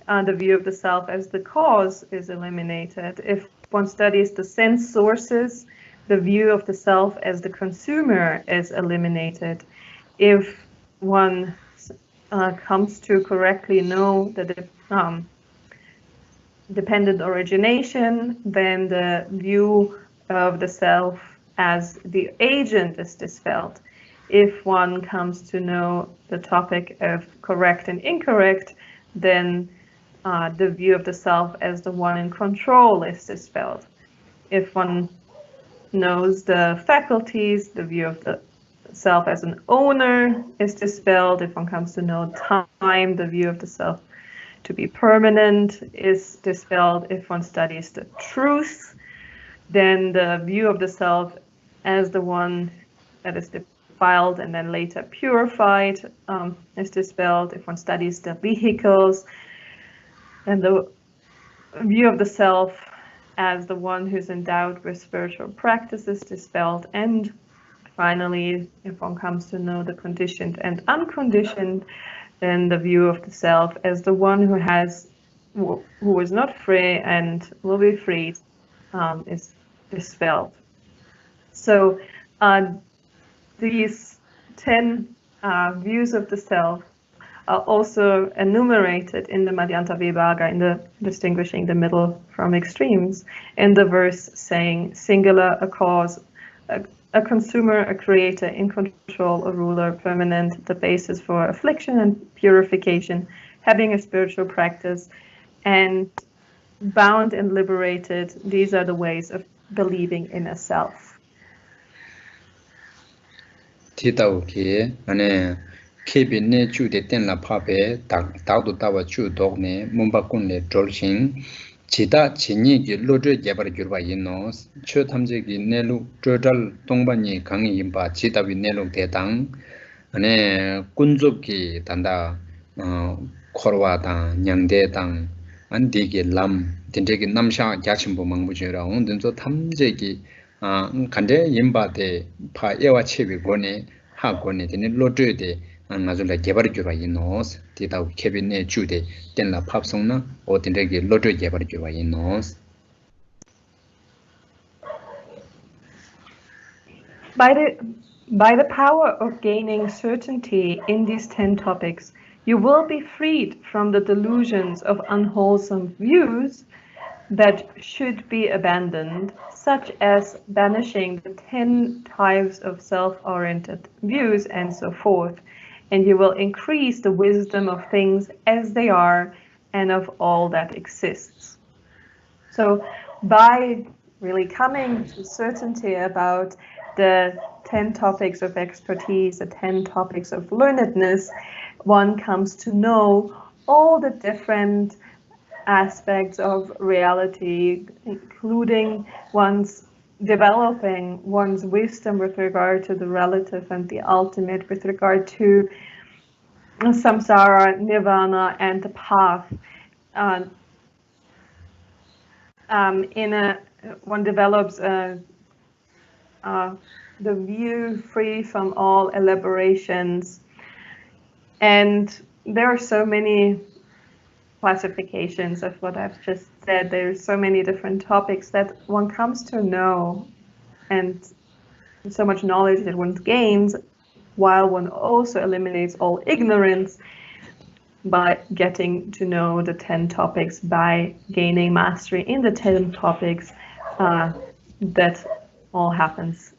the view of the self as the cause is eliminated. If one studies the sense sources, the view of the self as the consumer is eliminated. If one comes to correctly know the dependent origination, then the view of the self as the agent is dispelled. If one comes to know the topic of correct and incorrect, then the view of the self as the one in control is dispelled. If one knows the faculties, the view of the self as an owner is dispelled. If one comes to know time, the view of the self to be permanent is dispelled. If one studies the truth, then the view of the self as the one that is defiled and then later purified is dispelled. If one studies the vehicles, then the view of the self as the one who's endowed with spiritual practice is dispelled. And finally, if one comes to know the conditioned and unconditioned, then the view of the self as the one who is not free and will be freed is dispelled. So these 10 views of the self are also enumerated in the Madhyanta Vibhaga, in the distinguishing the middle from extremes, in the verse saying singular, a cause, a consumer, a creator, in control, a ruler, permanent, the basis for affliction and purification, having a spiritual practice, and bound and liberated. These are the ways of believing in a self. Titauki, kebi ne chu de ten la pape, tagdo tawa chu dogne, mumbakun le drolshin, chita chinyi ki lodre jabar gyurba yinno, chu tamze ki nelu drodal tongba ni kangi yinpa, chita vi nelu tetang, kunzub ki tanda korwa tang, nyangde tang, andi ki lam, dinte ki namsha gyachimbo mangbu jira, dinzo tamze ki kande yinpa de pa ewa chebi goni, ha goni, dine lodre de, ngazula gebar gyurba yinnos, titaw kebi ne chu de ten la pap songna, o dinte ki lodre gebar gyurba yinnos. By the power of gaining certainty in these 10 topics, you will be freed from the delusions of unwholesome views that should be abandoned, such as banishing the 10 types of self-oriented views and so forth, and you will increase the wisdom of things as they are and of all that exists. So by really coming to certainty about the 10 topics of expertise, the 10 topics of learnedness, one comes to know all the different aspects of reality, including developing one's wisdom with regard to the relative and the ultimate, with regard to samsara, nirvana, and the path. One develops the view free from all elaborations, and there are so many classifications of what I've just said. There's so many different topics that one comes to know, and so much knowledge that one gains, while one also eliminates all ignorance by getting to know the 10 topics, by gaining mastery in the 10 topics. That all happens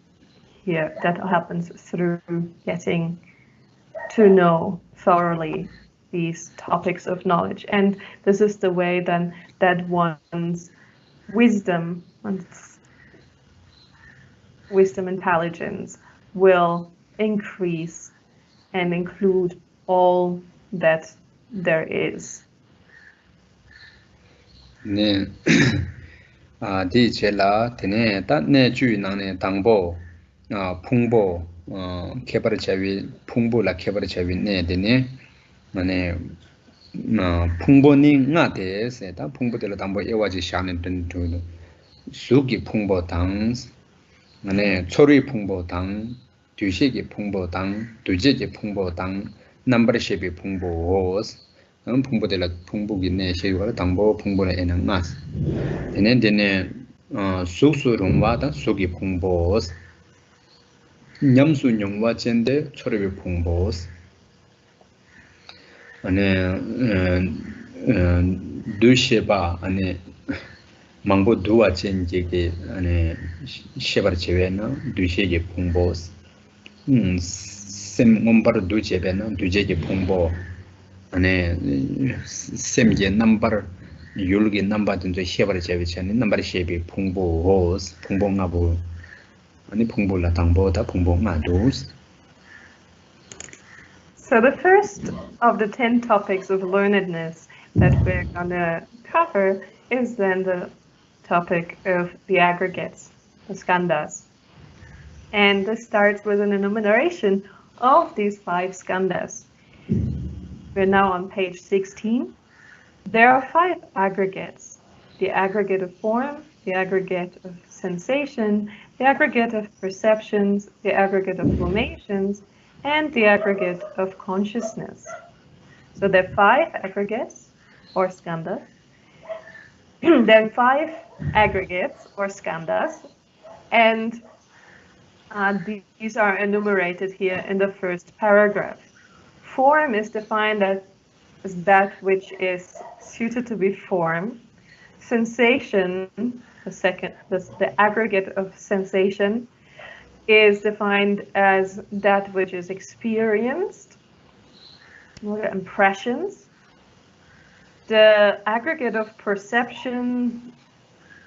here. That happens through getting to know thoroughly these topics of knowledge. And this is the way then that one's wisdom intelligence will increase and include all that there is. 네. 디 제라 테네 따네 주인나네 당보 풍보 개발 자위 풍보라 개발 자위 네 되네 만에 풍보니 나데세 다 풍보들 당보 에와지 샤는 든도 수기 풍보 당 만에 초리 풍보 당 뒤시기 풍보 당 두제기 풍보 당 넘버십이 풍보 풍보들 풍보기 네 쉐와 당보 풍보라 에는 마스 데네 수수롱와다 수기 풍보 냠수뇽와 젠데 초리 풍보 두셰바 망보 두와 젠제게 셰바르 제베나 두셰게 풍보 셈 몸바르 두제베나 두제게 풍보 셈게 넘버 율게 넘버 든저 셰바르 제베차니 넘버 셰비 풍보 풍보나보 풍보라 당보다 풍보나도스. So the first of the 10 topics of learnedness that we're going to cover is then the topic of the aggregates, the skandhas. And this starts with an enumeration of these 5 skandhas. We're now on page 16. There are 5 aggregates: the aggregate of form, the aggregate of sensation, the aggregate of perceptions, the aggregate of formations, and the aggregate of consciousness. So there are 5 aggregates or skandhas. There are 5 aggregates or skandhas, and These are enumerated here in the first paragraph. Form is defined as that which is suited to be form. Sensation, the aggregate of sensation, is defined as that which is experienced, or impressions. The aggregate of perception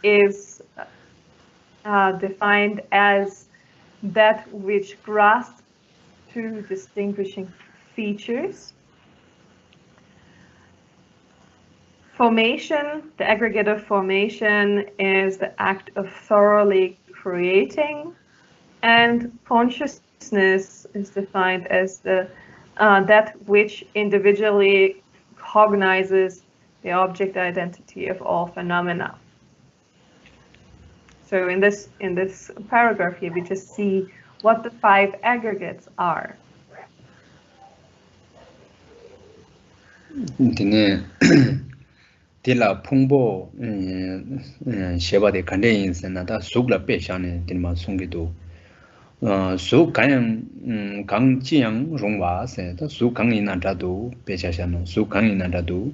is defined as that which grasps two distinguishing features. Formation, the aggregate of formation is the act of thoroughly creating, and consciousness is defined as that which individually cognizes the object identity of all phenomena. So in this paragraph here, we just see what the 5 aggregates are. Tila Pungbo Sheba de Candains and Nata Sugla Peshan in Masungido. Su Kang Kang Chiang Rongwa said, Su Kang in Andadu, Pechashan, Su Kang in Andadu,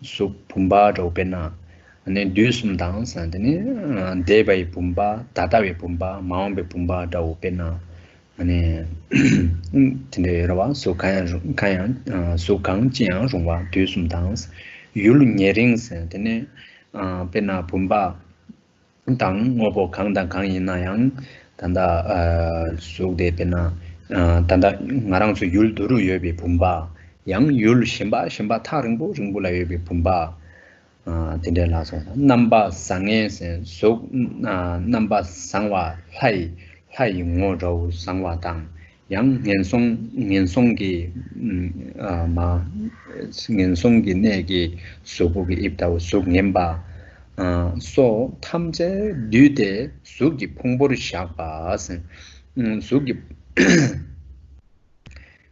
Su Pumba Opena, and then do some dance and then Deba Pumba, Tatawe Pumba, Maumbe Pumba da Opena. And then so Kayan, so Kang Chiang Rongwa, do some dance. Yul Nyerings and Pena Pumba Tang Mobo Kang Dang Kang Yinayang Tanda so de Pena Tanda Narang to Yul Duru Yobi Pumba Yang Yul Shimba Taringbo Ringula Yobi Pumba Tindela Namba Sanges so Namba Sangwa Hai Ngoro Sangwa Tang Yang Ngen Songi Ma Ngen Songi Negi Subugi Iptao Sug Nemba so 탐제 뉴데 수기 풍보를 시작바스 수기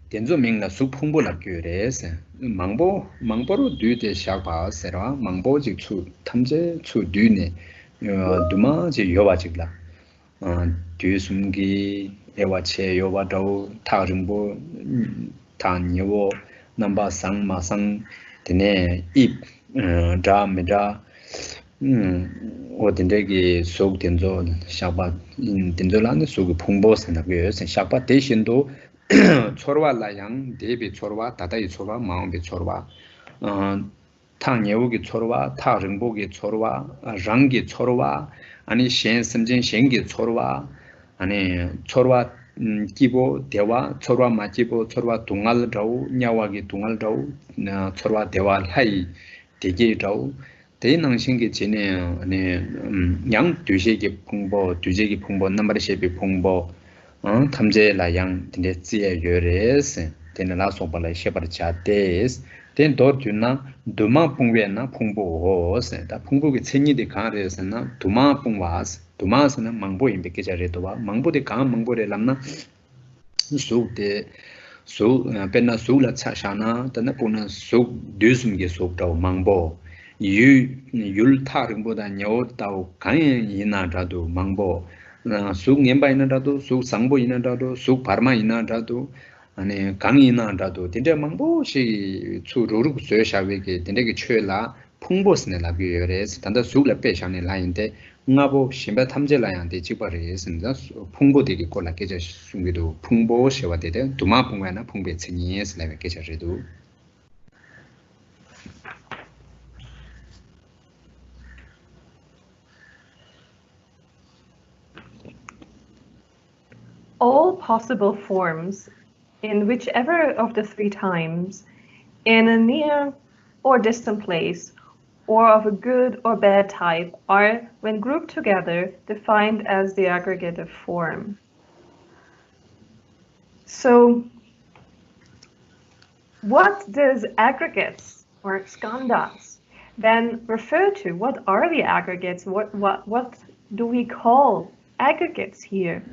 된조명나 수 풍보라 교레스 망보로 뉴데 시작바스라 망보직 추 탐제 추 뉴네 두마제 요바직라 뒤숨기 에와체 요바도 타릉보 단여보 넘바 상마상 되네 입 다메다 어딘데기 속 된조 샤바 된조라는 속 풍보스나 그 샤바 대신도 초르와라양 대비 초르와 다다이 초르와 마음비 초르와 탕예우기 초르와 타릉보기 초르와 랑기 초르와 아니 셴섬진 셴기 초르와 아니 초르와 기보 대화 초르와 마지보 초르와 동알다우 냐와기 동알다우 초르와 대화 하이 대게다우 대능신기 전에 양 두세기 풍보 두세기 풍보 넘버시비 풍보 탐제라 양 딘데지에 요레스 딘나 소발라 셰버차데스 딘 도르주나 두마 풍베나 풍보스 다 풍보기 천이데 가레스나 두마 풍와스 두마스나 망보 임베케자레도와 망보데 가 망보레 람나 수데 수 벤나 수라 차샤나 다나 보나 수 düsum게 속다오 망보 율 타릉보다 녀다오 강연 이나라도 망보 수 냠바 이나라도 수 상보 이나라도 수 바르마 이나라도 아니 강이 이나라도 딘데 망보시 추루르 쇠샤베게 딘데게 최라 풍보스네 라비여레스 단다 수라 빼샤네 라인데 응아보 심바 탐제라양데 지바레스인자 풍보되게 콜라케자 숨기도 풍보 쉐와데데 두마 풍가나 풍베 츠니에스 라베케자레도 All possible forms, in whichever of the 3 times, in a near or distant place, or of a good or bad type, are, when grouped together, defined as the aggregate of form. So, what does aggregates or skandhas then refer to? What are the aggregates? What do we call aggregates here?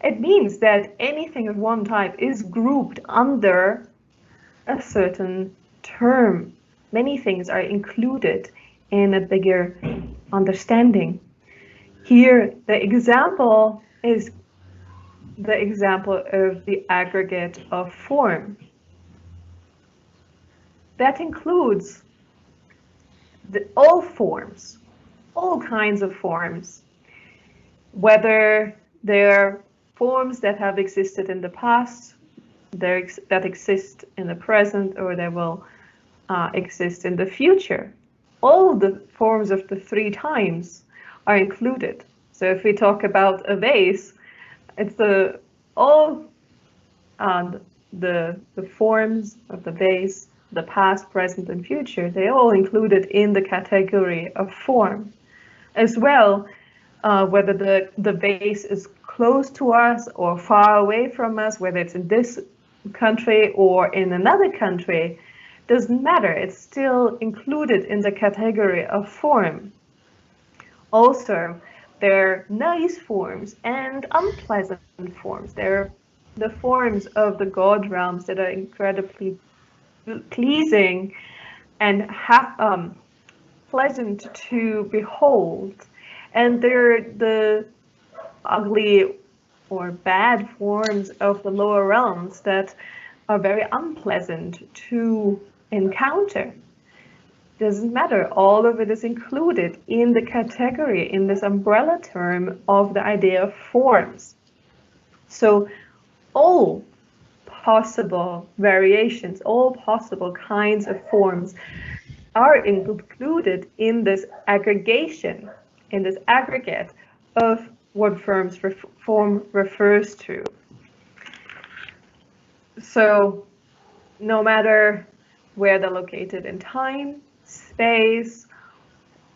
It means that anything of one type is grouped under a certain term. Many things are included in a bigger understanding. Here, the example is the example of the aggregate of form. That includes all forms, all kinds of forms, whether they're forms that have existed in the past, that exist in the present, or they will exist in the future. All the forms of the three times are included. So if we talk about a vase, it's all the forms of the vase, the past, present, and future, they all included in the category of form. As well, whether the vase is close to us or far away from us, whether it's in this country or in another country, doesn't matter. It's still included in the category of form. Also, there are nice forms and unpleasant forms. There are the forms of the God realms that are incredibly pleasing and pleasant to behold. And there are the ugly or bad forms of the lower realms that are very unpleasant to encounter. Doesn't matter, all of it is included in the category, in this umbrella term of the idea of forms. So all possible variations, all possible kinds of forms are included in this aggregation, in this aggregate of what form refers to. So no matter where they're located in time, space,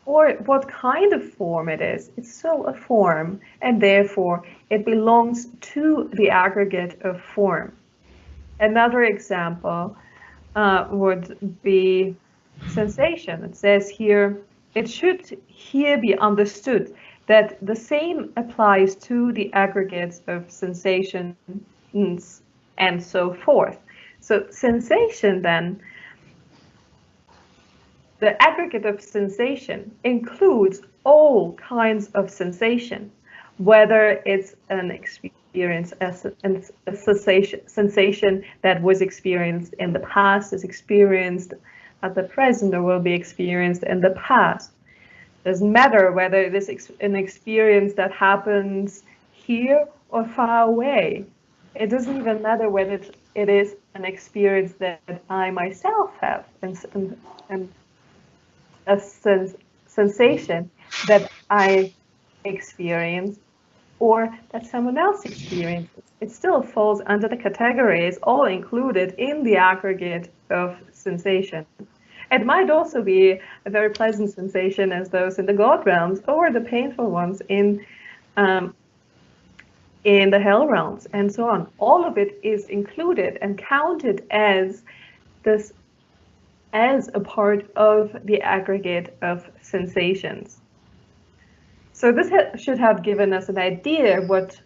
or what kind of form it is, it's still a form, and therefore it belongs to the aggregate of form. Another example would be sensation. It says here, it should here be understood that the same applies to the aggregates of sensations and so forth. So sensation then, the aggregate of sensation includes all kinds of sensation, whether it's an experience, a sensation that was experienced in the past, is experienced at the present, or will be experienced in the past. Doesn't matter whether it is an experience that happens here or far away. It doesn't even matter whether it is an experience that I myself have and a sensation that I experience or that someone else experiences. It still falls under the categories all included in the aggregate of sensation. It might also be a very pleasant sensation as those in the God realms, or the painful ones in the hell realms, and so on. All of it is included and counted as a part of the aggregate of sensations. So this should have given us an idea what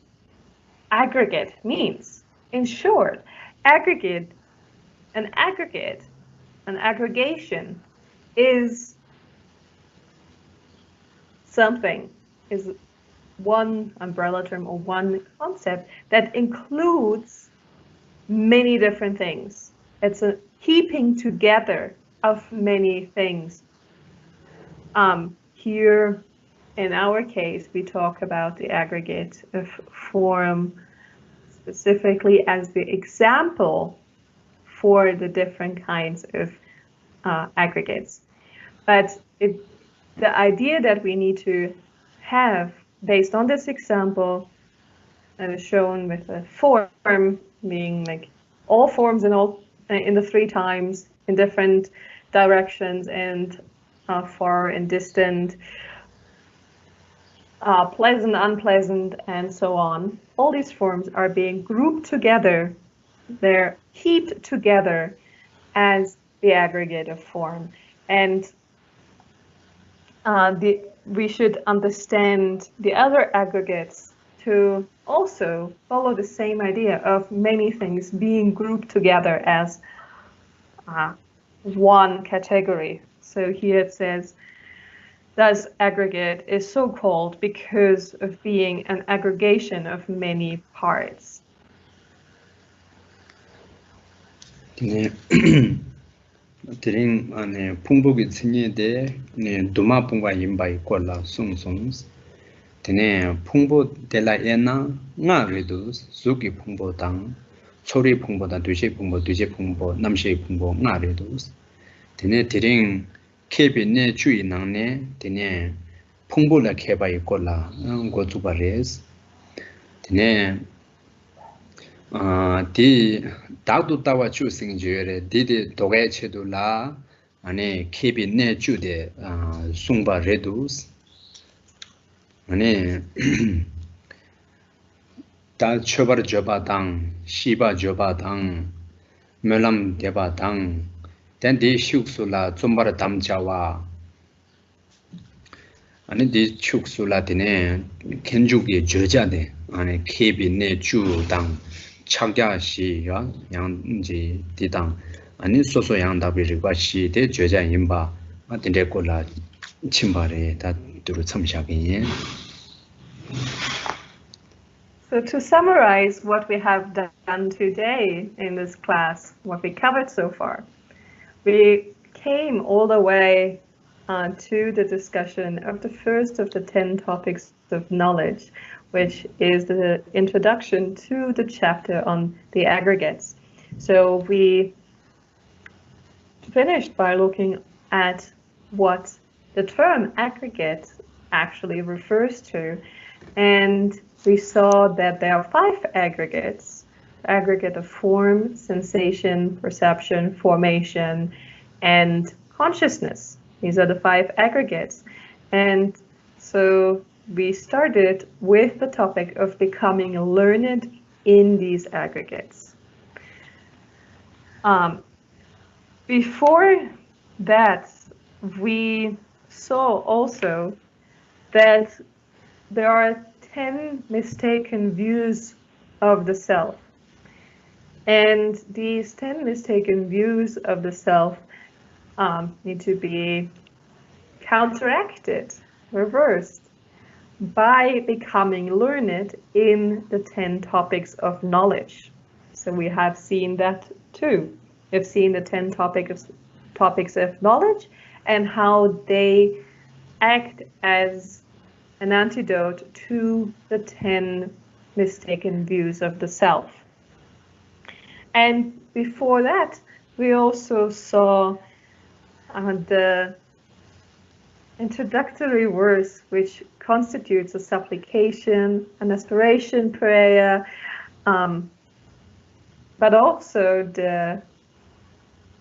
aggregate means. In short, an aggregation is something, is one umbrella term or one concept that includes many different things. It's a heaping together of many things. Here, in our case, we talk about the aggregate of form specifically as the example for the different kinds of aggregates. But the idea that we need to have based on this example that is shown with a form being like all forms in the three times in different directions and far and distant, pleasant, unpleasant, and so on. All these forms are being grouped together. They're heaped together as the aggregate of form. And we should understand the other aggregates to also follow the same idea of many things being grouped together as one category. So here it says thus aggregate is so called because of being an aggregation of many parts. 드링 안에 풍복이 승리대 네 도마 풍과 임바이 꼴라 숭숭 드네 풍보 델라에나 나리도 수기 풍보당 소리 풍보다 두시 풍보 두시 풍보 남시 풍보 나리도 드네 드링 케비네 주인낭네 드네 풍보라 케바이 꼴라 고투바레스 드네 디 다도 따와 주생 주열에 디디 도게 체도라 아니 케비 내 주데 숭바 레두스 아니 다 처바르 저바당 시바 저바당 멜람 데바당 덴디 슈크술라 좀바르 담자와 아니 디 슈크술라디네 켄주기 저자데 아니 케비 내 주당 착야시야 양지 디당 아니 소소 양답이리과 시대 저자 임바 아딘데콜라 침바레 다 두루 참샤긴. So to summarize what we have done today in this class, what we covered so far, we came all the way to the discussion of the first of the 10 topics of knowledge, which is the introduction to the chapter on the aggregates. So we finished by looking at what the term aggregate actually refers to, and we saw that there are 5 aggregates: aggregate of form, sensation, perception, formation, and consciousness. These are the 5 aggregates. And so we started with the topic of becoming learned in these aggregates. Before that, we saw also that there are 10 mistaken views of the self. And these 10 mistaken views of the self need to be counteracted, reversed, by becoming learned in the 10 topics of knowledge. So we have seen that too. We've seen the 10 topics of knowledge and how they act as an antidote to the 10 mistaken views of the self. And before that, we also saw the introductory verse, which constitutes a supplication, an aspiration prayer, but also the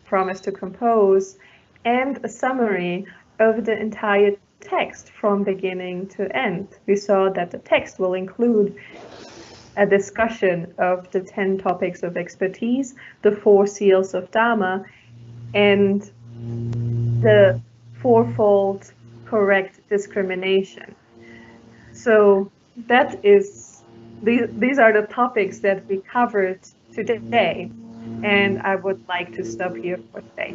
promise to compose, and a summary of the entire text from beginning to end. We saw that the text will include a discussion of the 10 topics of expertise, the 4 seals of Dharma, and the fourfold correct discrimination. So that is, these are the topics that we covered today, and I would like to stop here for today.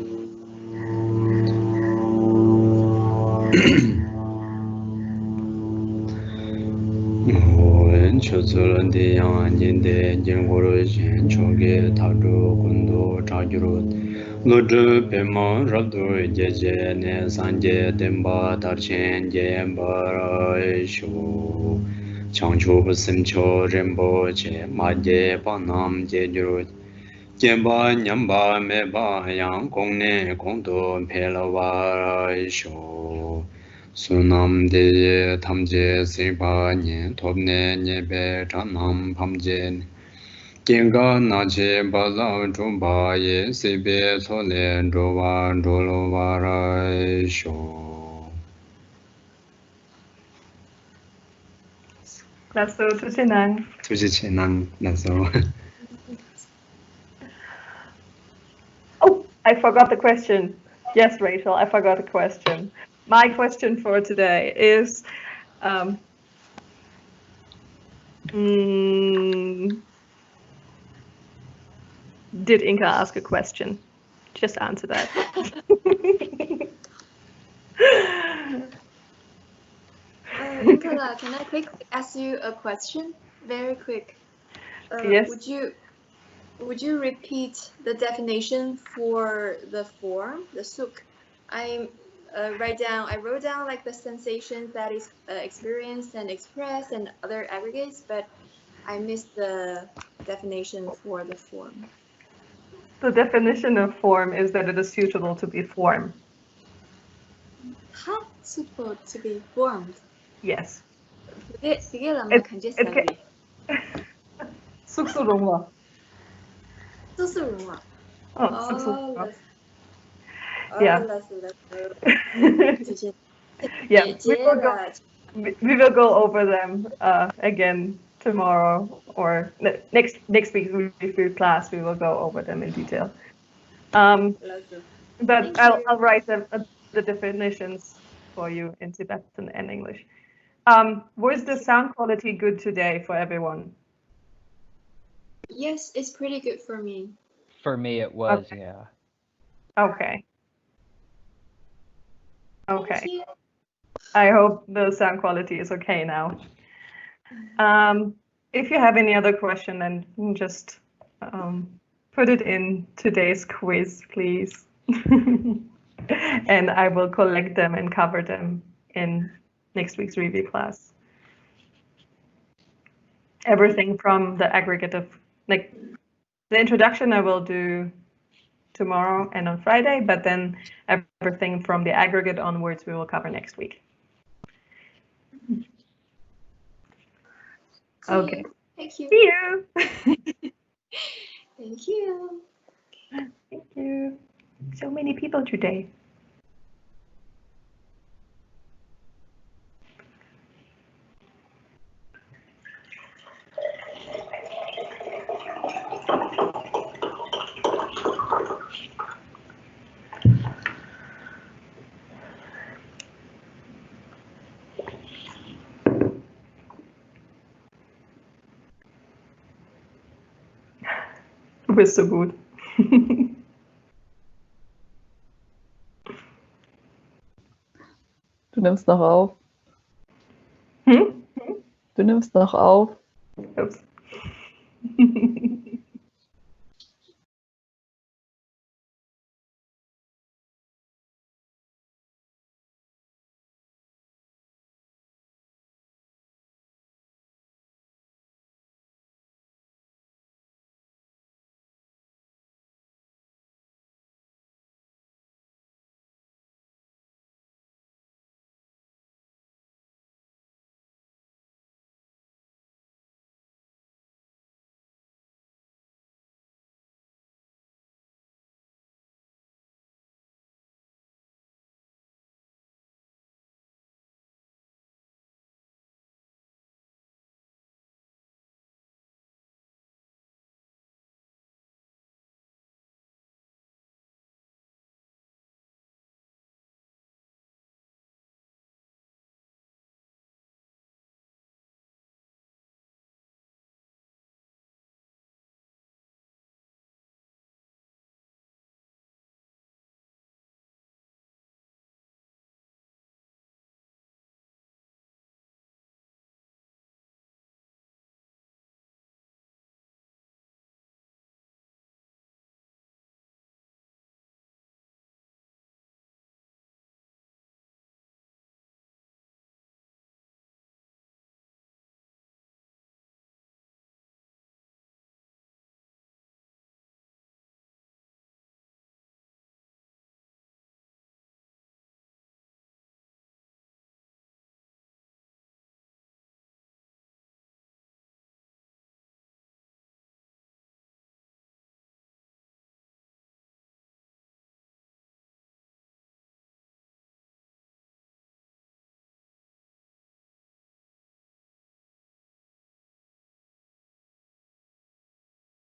Lodru pema rabdu jeje ne sanje demba tarchen jemba shu changchu busimcho rembo che maje panam jejuru jemba nyamba meba yang kongne kongdo pelawa shu sunam de tamje sipa nye topne nyebe chanam pamje Genga nache bala jumba ye sebe sole jova jolo vara sho. Lasso tuchenang. Tuchenang lasso. Oh, I forgot the question. Yes, Rachel, I forgot the question. My question for today is, did Inka ask a question? Just answer that. Nicola, can I quickly ask you a question? Very quick. Yes. Would you repeat the definition for the form, the suk? I wrote down like the sensations that is experienced and expressed and other aggregates, but I missed the definition for the form. The definition of form is that it is suitable to be formed. Huh? Suitable to be formed. Yes. 그게 라면 간제살이. 쑥스러워. 쑥스러워. 쑥스러워. Yeah. Yeah, we will go over them again tomorrow or next week's review class. We will go over them in detail. But I'll write them the definitions for you in Tibetan and English. Was the sound quality good today for everyone? Yes, it's pretty good for me. For me, it was, Okay. yeah. Okay. Okay. Thank you. I hope the sound quality is okay now. If you have any other question, then just put it in today's quiz, please. And I will collect them and cover them in next week's review class. Everything from the aggregate of, like, the introduction I will do tomorrow and on Friday, but then everything from the aggregate onwards we will cover next week. Okay. Thank you. See you. Thank you. Thank you. So many people today. Du bist so gut. Du nimmst noch auf. Hm? Du nimmst noch auf. Ups.